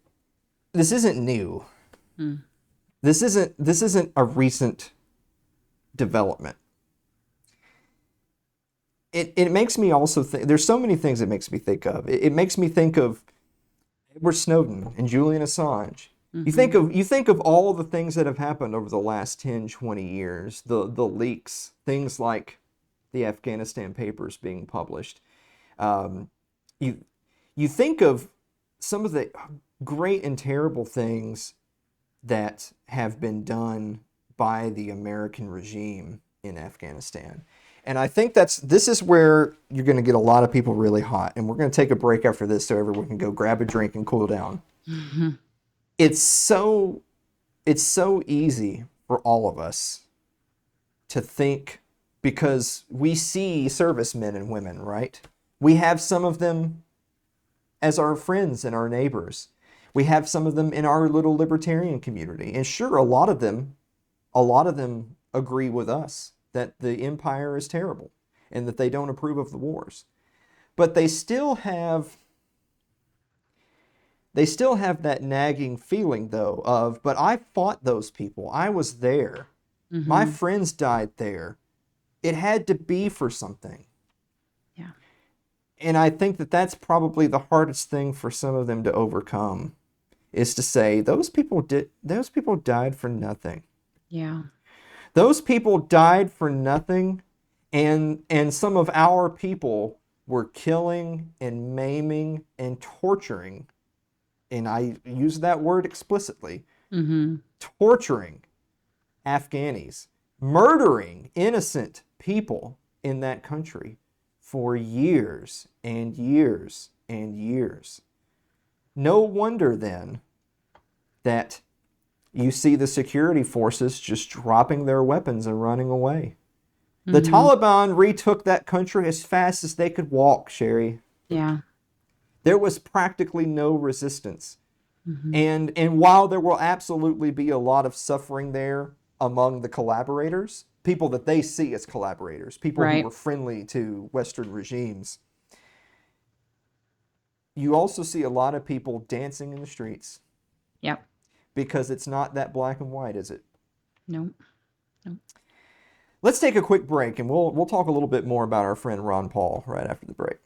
new. This isn't a recent development. It makes me also think, there's so many things it makes me think of. It makes me think of Edward Snowden and Julian Assange. You think of all the things that have happened over the last 10, 20 years, the leaks, things like the Afghanistan papers being published. You think of some of the great and terrible things that have been done by the American regime in Afghanistan. And I think this is where you're going to get a lot of people really hot. And we're going to take a break after this so everyone can go grab a drink and cool down. Mm-hmm. It's so easy for all of us to think, because we see servicemen and women, right? We have some of them as our friends and our neighbors. We have some of them in our little libertarian community. And sure, a lot of them agree with us that the empire is terrible and that they don't approve of the wars. But they still have that nagging feeling, though, of, but I fought those people. I was there. Mm-hmm. My friends died there. It had to be for something. Yeah. And I think that that's probably the hardest thing for some of them to overcome, is to say, those people died for nothing. Yeah. Those people died for nothing, and some of our people were killing and maiming and torturing, and I use that word explicitly, torturing Afghanis, murdering innocent people in that country for years and years and years. No wonder then that you see the security forces just dropping their weapons and running away. The Taliban retook that country as fast as they could walk, Sherry. Yeah. There was practically no resistance. And while there will absolutely be a lot of suffering there among the collaborators, people that they see as collaborators, people who were friendly to Western regimes, you also see a lot of people dancing in the streets. Yep. Because it's not that black and white, is it? Nope. Let's take a quick break, and we'll talk a little bit more about our friend Ron Paul right after the break.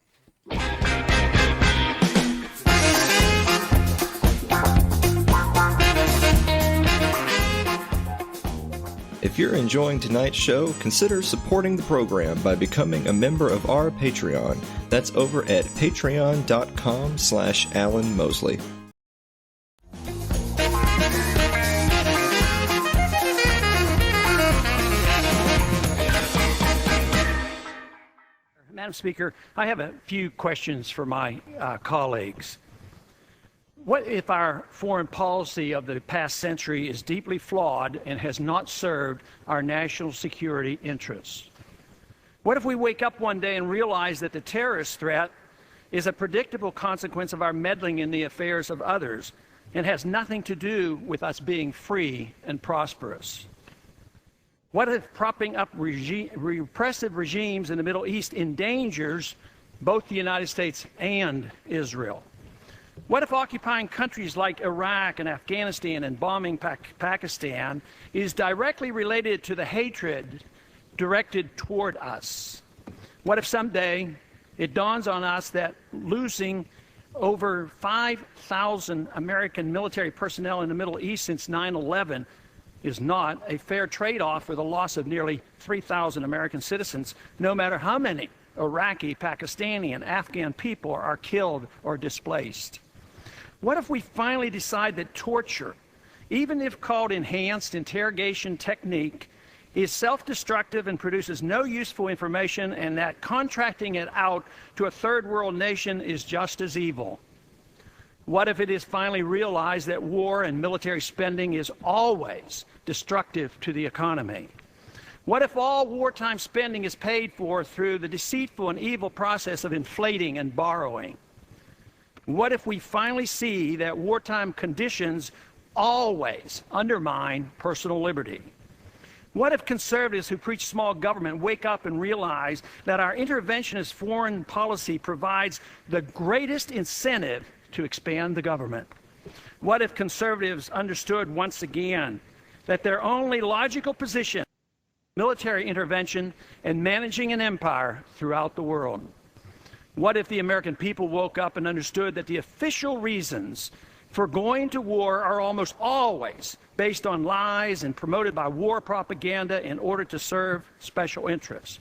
If you're enjoying tonight's show, consider supporting the program by becoming a member of our Patreon. That's over at patreon.com/Alan Mosley. Madam Speaker, I have a few questions for my colleagues. What if our foreign policy of the past century is deeply flawed and has not served our national security interests? What if we wake up one day and realize that the terrorist threat is a predictable consequence of our meddling in the affairs of others and has nothing to do with us being free and prosperous? What if propping up repressive regimes in the Middle East endangers both the United States and Israel? What if occupying countries like Iraq and Afghanistan and bombing Pakistan is directly related to the hatred directed toward us? What if someday it dawns on us that losing over 5,000 American military personnel in the Middle East since 9/11 is not a fair trade-off for the loss of nearly 3,000 American citizens, no matter how many Iraqi, Pakistani, and Afghan people are killed or displaced? What if we finally decide that torture, even if called enhanced interrogation technique, is self-destructive and produces no useful information, and that contracting it out to a third world nation is just as evil? What if it is finally realized that war and military spending is always destructive to the economy? What if all wartime spending is paid for through the deceitful and evil process of inflating and borrowing? What if we finally see that wartime conditions always undermine personal liberty? What if conservatives who preach small government wake up and realize that our interventionist foreign policy provides the greatest incentive to expand the government? What if conservatives understood once again that their only logical position, military intervention and managing an empire throughout the world? What if the American people woke up and understood that the official reasons for going to war are almost always based on lies and promoted by war propaganda in order to serve special interests?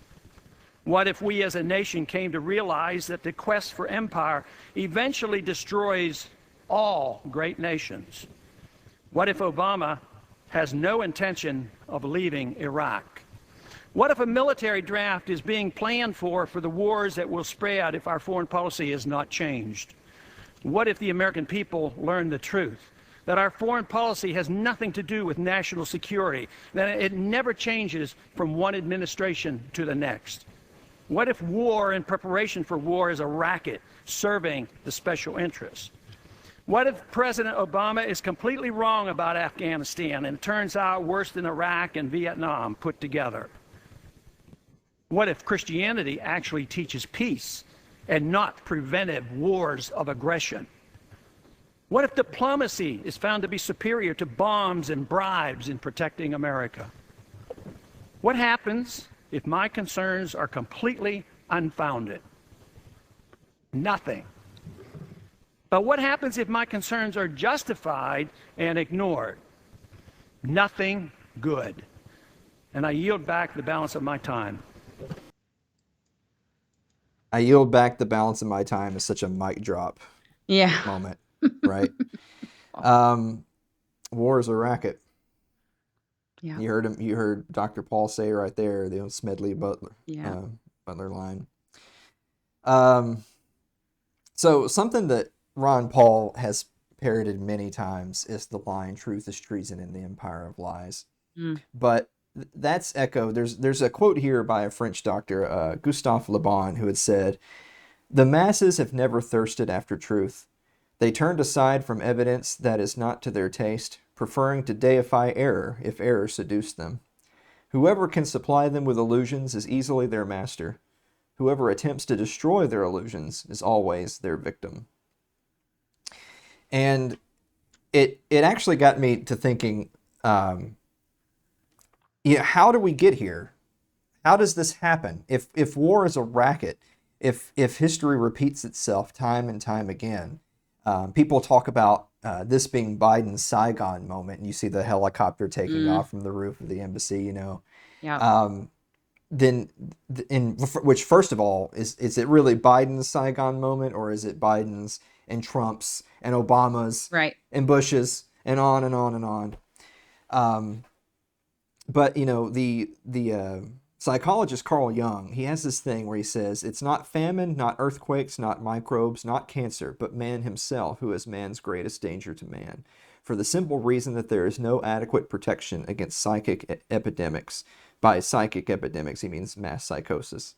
What if we as a nation came to realize that the quest for empire eventually destroys all great nations? What if Obama has no intention of leaving Iraq? What if a military draft is being planned for the wars that will spread if our foreign policy is not changed? What if the American people learn the truth, that our foreign policy has nothing to do with national security, that it never changes from one administration to the next? What if war and preparation for war is a racket serving the special interests? What if President Obama is completely wrong about Afghanistan and it turns out worse than Iraq and Vietnam put together? What if Christianity actually teaches peace and not preventive wars of aggression? What if diplomacy is found to be superior to bombs and bribes in protecting America? What happens if my concerns are completely unfounded? Nothing. But what happens if my concerns are justified and ignored? Nothing good. And I yield back the balance of my time. I yield back the balance of my time is such a mic drop moment, right? War is a racket. Yeah. You heard him. You heard Dr. Paul say right there, the Smedley Butler line. So something that Ron Paul has parroted many times is the line, "Truth is treason in the empire of lies." But that's echoed. There's a quote here by a French doctor, Gustave Le Bon, who had said, "The masses have never thirsted after truth. They turned aside from evidence that is not to their taste, preferring to deify error if error seduced them. Whoever can supply them with illusions is easily their master. Whoever attempts to destroy their illusions is always their victim." And it actually got me to thinking, how do we get here? How does this happen? If war is a racket, if history repeats itself time and time again, people talk about this being Biden's Saigon moment, and you see the helicopter taking off from the roof of the embassy, which first of all, is it really Biden's Saigon moment, or is it Biden's and Trump's and Obama's and Bush's and on and on and on? But the psychologist Carl Jung, he has this thing where he says, "It's not famine, not earthquakes, not microbes, not cancer, but man himself who is man's greatest danger to man, for the simple reason that there is no adequate protection against psychic epidemics." By psychic epidemics, he means mass psychosis,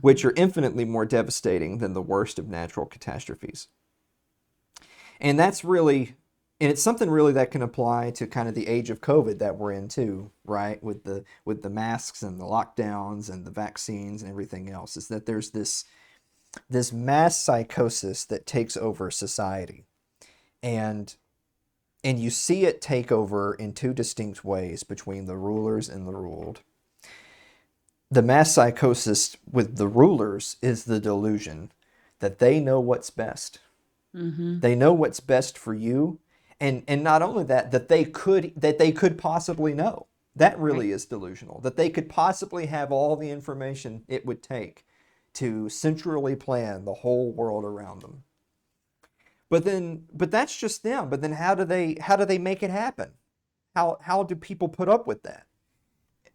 which are infinitely more devastating than the worst of natural catastrophes. And that's really... And it's something really that can apply to kind of the age of COVID that we're in too, right? With the masks and the lockdowns and the vaccines and everything else, is that there's this mass psychosis that takes over society. And you see it take over in two distinct ways between the rulers and the ruled. The mass psychosis with the rulers is the delusion that they know what's best. They know what's best for you. And not only that they could possibly know. That really is delusional. That they could possibly have all the information it would take to centrally plan the whole world around them. But that's just them. But then how do they make it happen? How do people put up with that?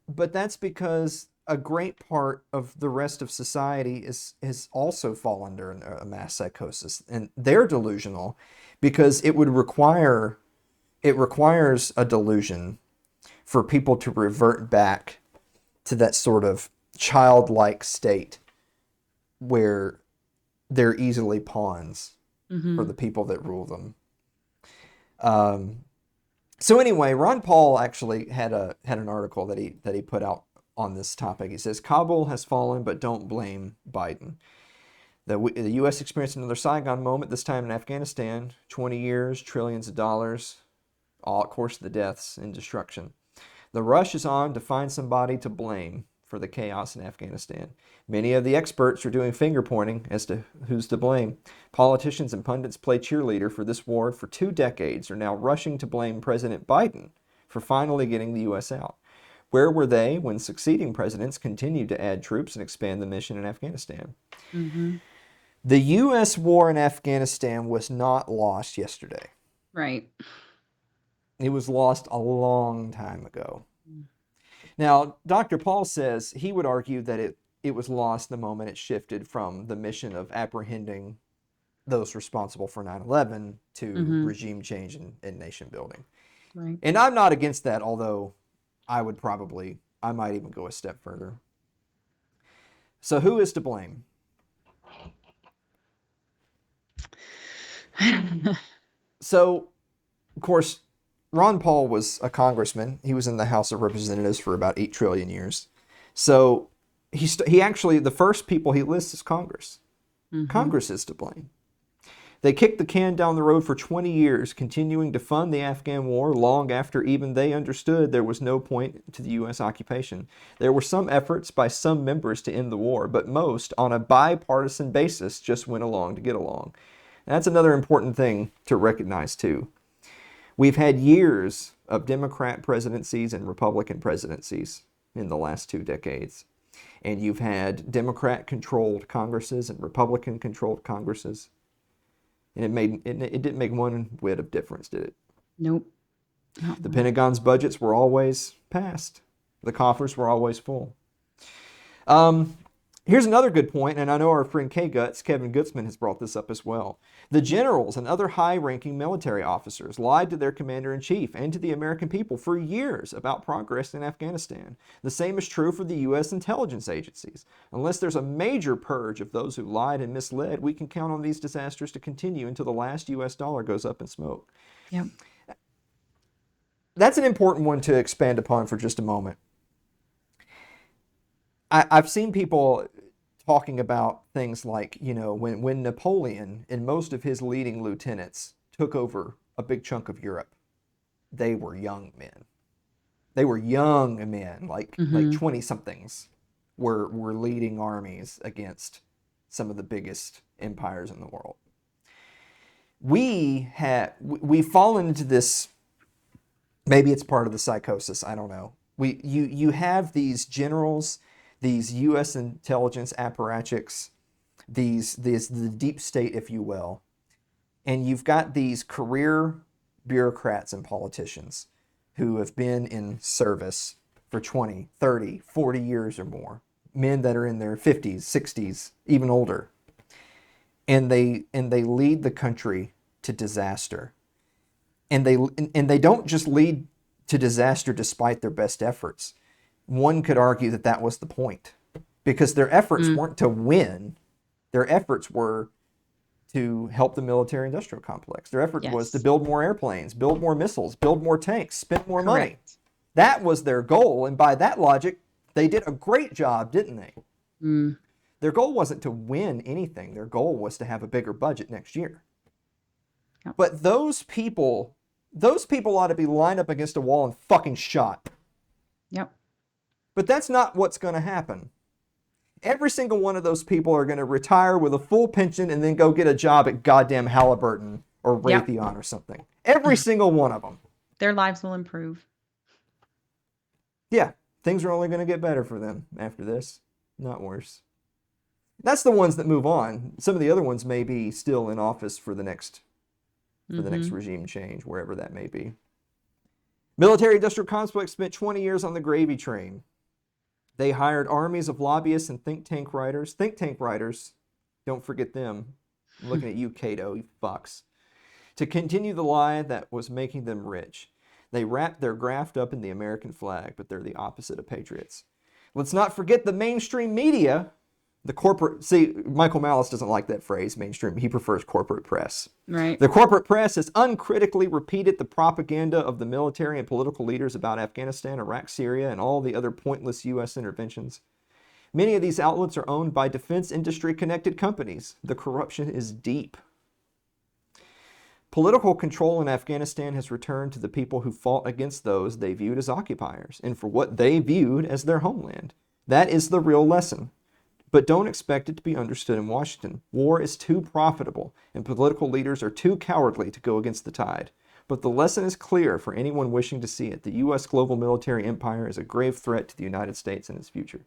but that's because a great part of the rest of society has also fallen under a mass psychosis, and they're delusional because it requires a delusion for people to revert back to that sort of childlike state where they're easily pawns for the people that rule them. So anyway, Ron Paul actually had an article that he put out on this topic. He says, Kabul has fallen, but don't blame Biden. The U.S. experienced another Saigon moment, this time in Afghanistan. 20 years, trillions of dollars, all, of course, the deaths and destruction. The rush is on to find somebody to blame for the chaos in Afghanistan. Many of the experts are doing finger pointing as to who's to blame. Politicians and pundits play cheerleader for this war for 2 decades are now rushing to blame President Biden for finally getting the U.S. out. Where were they when succeeding presidents continued to add troops and expand the mission in Afghanistan? The U.S. war in Afghanistan was not lost yesterday. Right. It was lost a long time ago. Now, Dr. Paul says he would argue that it was lost the moment it shifted from the mission of apprehending those responsible for 9/11 to regime change and nation building. Right. And I'm not against that, although I might even go a step further. So who is to blame? So, of course, Ron Paul was a congressman. He was in the House of Representatives for about 8 trillion years. So he actually, the first people he lists is Congress. Congress is to blame. They kicked the can down the road for 20 years, continuing to fund the Afghan war long after even they understood there was no point to the U.S. occupation. There were some efforts by some members to end the war, but most, on a bipartisan basis, just went along to get along. And that's another important thing to recognize, too. We've had years of Democrat presidencies and Republican presidencies in the last 2 decades. And you've had Democrat-controlled Congresses and Republican-controlled Congresses. And it didn't make one whit of difference, did it? Nope. The Pentagon's budgets were always passed. The coffers were always full. Here's another good point, and I know our friend Kevin Gutzman, has brought this up as well. The generals and other high-ranking military officers lied to their commander-in-chief and to the American people for years about progress in Afghanistan. The same is true for the U.S. intelligence agencies. Unless there's a major purge of those who lied and misled, we can count on these disasters to continue until the last U.S. dollar goes up in smoke. Yep. That's an important one to expand upon for just a moment. I've seen people talking about things like, when Napoleon and most of his leading lieutenants took over a big chunk of Europe, they were young men. They were young men, like 20-somethings, were leading armies against some of the biggest empires in the world. We've fallen into this, maybe it's part of the psychosis, I don't know. You have these generals, these U.S. intelligence apparatchiks, the deep state, if you will, and you've got these career bureaucrats and politicians who have been in service for 20, 30, 40 years or more, men that are in their 50s, 60s, even older, and they lead the country to disaster, and they don't just lead to disaster despite their best efforts. One could argue that was the point, because their efforts weren't to win. Their efforts were to help the military-industrial complex. Their effort was to build more airplanes, build more missiles, build more tanks, spend more money. That was their goal, and by that logic, they did a great job, didn't they? Their goal wasn't to win anything. Their goal was to have a bigger budget next year. Yep. But those people ought to be lined up against a wall and fucking shot. Yep. But that's not what's going to happen. Every single one of those people are going to retire with a full pension and then go get a job at goddamn Halliburton or Raytheon or something. Every single one of them. Their lives will improve. Yeah, things are only going to get better for them after this, not worse. That's the ones that move on. Some of the other ones may be still in office for the next regime change, wherever that may be. Military-industrial complex spent 20 years on the gravy train. They hired armies of lobbyists and think tank writers. Think tank writers, don't forget them. I'm looking at you, Cato, you fucks. To continue the lie that was making them rich. They wrapped their graft up in the American flag, but they're the opposite of patriots. Let's not forget the mainstream media. The corporate, see, Michael Malice doesn't like that phrase, mainstream. He prefers corporate press. Right. The corporate press has uncritically repeated the propaganda of the military and political leaders about Afghanistan, Iraq, Syria, and all the other pointless U.S. interventions. Many of these outlets are owned by defense industry-connected companies. The corruption is deep. Political control in Afghanistan has returned to the people who fought against those they viewed as occupiers and for what they viewed as their homeland. That is the real lesson. But don't expect it to be understood in Washington. War is too profitable, and political leaders are too cowardly to go against the tide. But the lesson is clear for anyone wishing to see it. The U.S. global military empire is a grave threat to the United States and its future.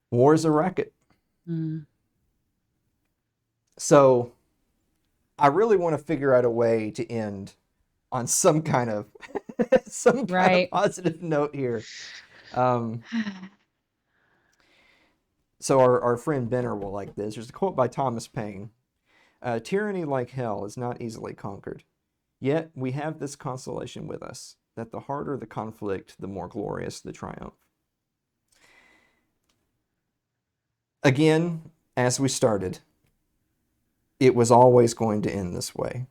War is a racket. So, I really want to figure out a way to end on some kind of positive note here. So our friend Benner will like this. There's a quote by Thomas Paine. Tyranny like hell is not easily conquered. Yet we have this consolation with us, that the harder the conflict, the more glorious the triumph. Again, as we started, it was always going to end this way.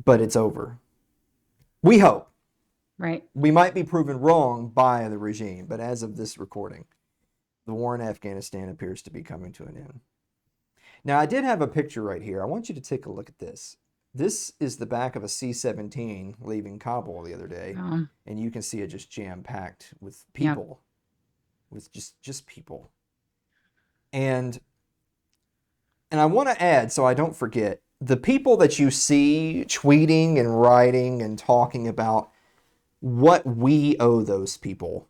But it's over. We hope. Right. We might be proven wrong by the regime, but as of this recording, the war in Afghanistan appears to be coming to an end. Now, I did have a picture right here. I want you to take a look at this. This is the back of a C-17 leaving Kabul the other day, and you can see it just jam-packed with people, with just people. And I want to add, so I don't forget, the people that you see tweeting and writing and talking about what we owe those people.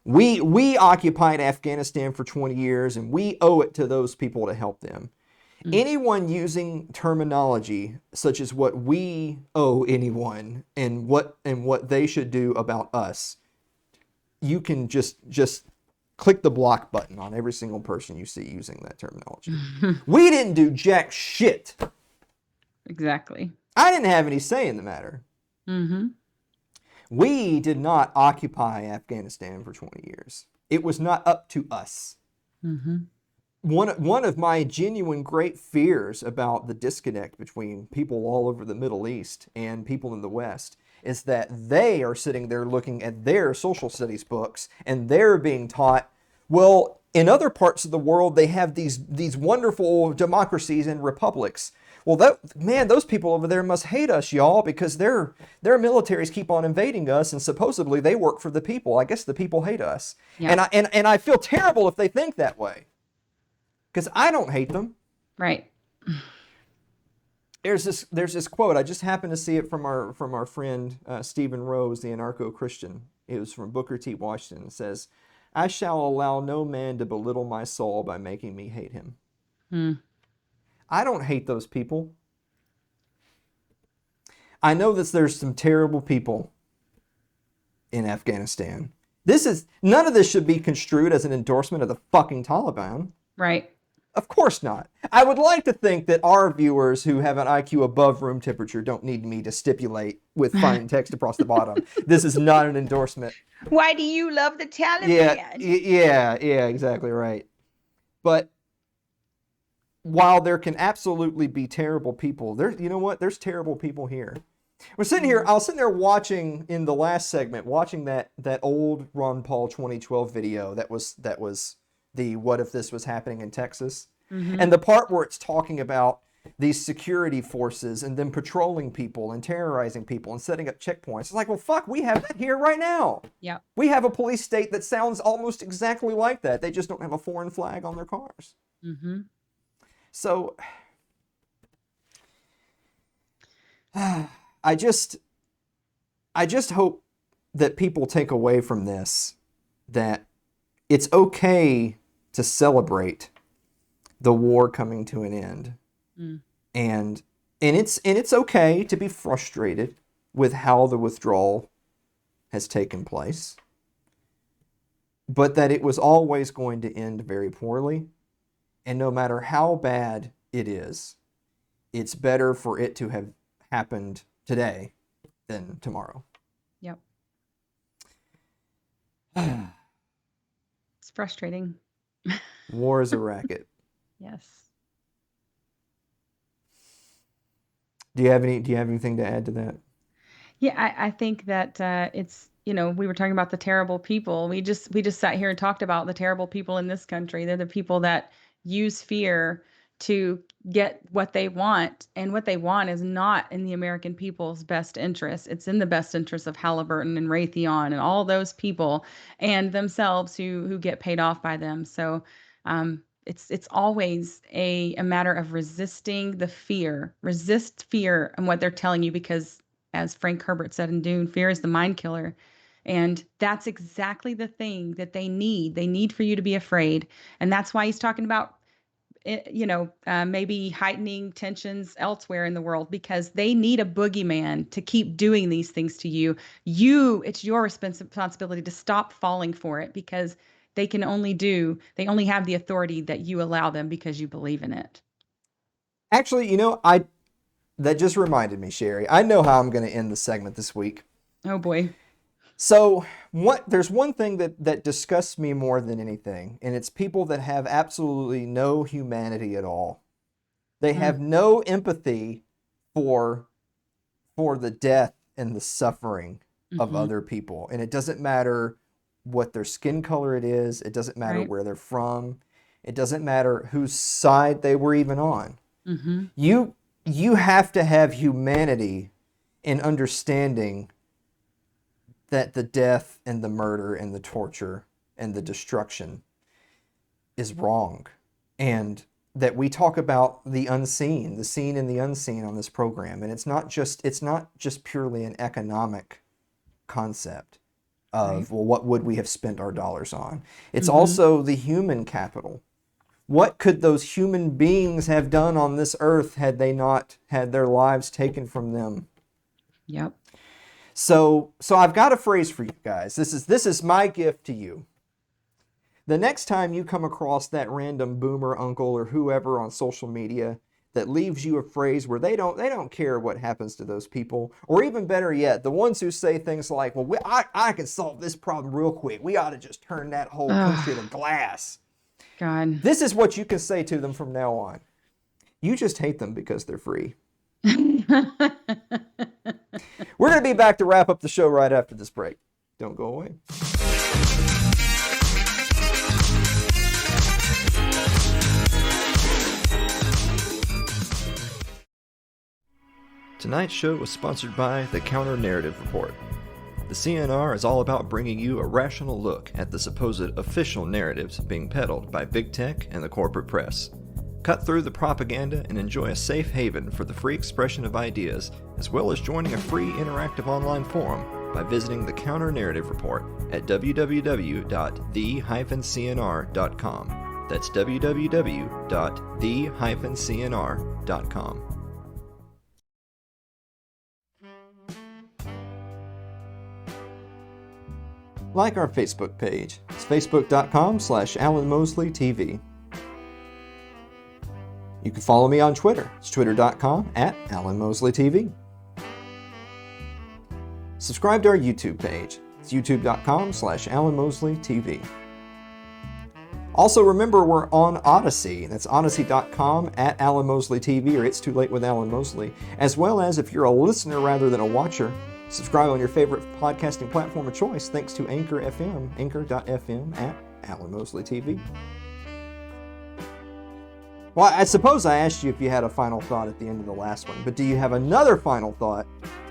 We occupied Afghanistan for 20 years, and we owe it to those people to help them. Anyone using terminology such as what we owe anyone and what they should do about us, you can just click the block button on every single person you see using that terminology. We didn't do jack shit. Exactly. I didn't have any say in the matter. We did not occupy Afghanistan for 20 years. It was not up to us. One of my genuine great fears about the disconnect between people all over the Middle East and people in the West is that they are sitting there looking at their social studies books and they're being taught, well, in other parts of the world, they have these wonderful democracies and republics. Well, those people over there must hate us, y'all, because their militaries keep on invading us, and supposedly they work for the people. I guess the people hate us. Yeah. And I feel terrible if they think that way, because I don't hate them. Right. There's this quote. I just happened to see it from our friend Stephen Rose, the anarcho-Christian. It was from Booker T. Washington. It says, "I shall allow no man to belittle my soul by making me hate him." I don't hate those people. I know that there's some terrible people in Afghanistan. None of this should be construed as an endorsement of the fucking Taliban. Right. Of course not. I would like to think that our viewers who have an IQ above room temperature don't need me to stipulate with fine text across the bottom. This is not an endorsement. Why do you love the Taliban? Yeah, exactly right. But while there can absolutely be terrible people, you know what? There's terrible people here. I was sitting there watching in the last segment, watching that old Ron Paul 2012 video that was the what if this was happening in Texas. And the part where it's talking about these security forces and them patrolling people and terrorizing people and setting up checkpoints. It's like, well, fuck, we have that here right now. Yeah. We have a police state that sounds almost exactly like that. They just don't have a foreign flag on their cars. So I just hope that people take away from this that it's okay to celebrate the war coming to an end. And it's okay to be frustrated with how the withdrawal has taken place. but that it was always going to end very poorly. And no matter how bad it is, it's better for it to have happened today than tomorrow. Yep. It's frustrating. War is a racket. Yes. Do you have anything to add to that? Yeah, I think that it's, we were talking about the terrible people. We just sat here and talked about the terrible people in this country. They're the people that use fear to get what they want, and what they want is not in the American people's best interest. It's in the best interest of Halliburton and Raytheon and all those people and themselves who get paid off by them. So it's always a matter of resisting the fear. Resist fear and what they're telling you, because as Frank Herbert said in Dune, fear is the mind killer. And that's exactly the thing that they need. They need for you to be afraid. And that's why he's talking about, maybe heightening tensions elsewhere in the world, because they need a boogeyman to keep doing these things to you. It's your responsibility to stop falling for it, because they only have the authority that you allow them because you believe in it. Actually, that just reminded me, Sherry. I know how I'm going to end the segment this week. Oh boy. So there's one thing that disgusts me more than anything, and it's people that have absolutely no humanity at all. They have no empathy for the death and the suffering of other people. And it doesn't matter what their skin color it is. It doesn't matter where they're from. It doesn't matter whose side they were even on. Mm-hmm. You have to have humanity in understanding that the death and the murder and the torture and the destruction is wrong. And that we talk about the unseen, the seen and the unseen on this program. And it's not just purely an economic concept of, well, what would we have spent our dollars on? It's also the human capital. What could those human beings have done on this earth had they not had their lives taken from them? Yep. So I've got a phrase for you guys. This is my gift to you. The next time you come across that random boomer uncle or whoever on social media that leaves you a phrase where they don't care what happens to those people, or even better yet, the ones who say things like, well, I can solve this problem real quick. We ought to just turn that whole country to glass. God. This is what you can say to them from now on. You just hate them because they're free. We're going to be back to wrap up the show right after this break. Don't go away. Tonight's show was sponsored by the Counter Narrative Report. The CNR is all about bringing you a rational look at the supposed official narratives being peddled by big tech and the corporate press. Cut through the propaganda and enjoy a safe haven for the free expression of ideas, as well as joining a free interactive online forum by visiting the Counter Narrative Report at www.the-cnr.com. That's www.the-cnr.com. Like our Facebook page. It's facebook.com/Alan Mosley TV. You can follow me on Twitter. It's twitter.com/Alan Mosley TV. Subscribe to our YouTube page. It's youtube.com/Alan Mosley TV. Also remember, we're on Odyssey. That's odyssey.com/Alan Mosley TV, or It's Too Late with Alan Mosley. As well as, if you're a listener rather than a watcher, subscribe on your favorite podcasting platform of choice thanks to Anchor FM, anchor.fm/Alan Mosley TV. Well, I suppose I asked you if you had a final thought at the end of the last one, but do you have another final thought,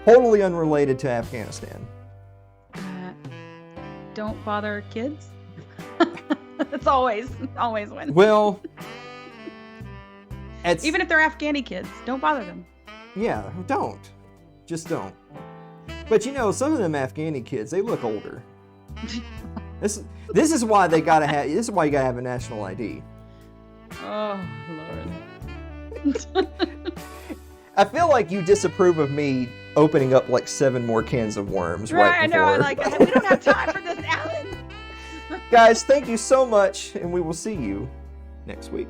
totally unrelated to Afghanistan? Don't bother kids. It's always one. Well, even if they're Afghani kids, don't bother them. Yeah, don't. Just don't. But some of them Afghani kids, they look older. This is why they gotta have. This is why you gotta have a national ID. Oh Lord. I feel like you disapprove of me opening up like 7 more cans of worms right before. I know. We don't have time for this, Alan. Guys, thank you so much, and we will see you next week.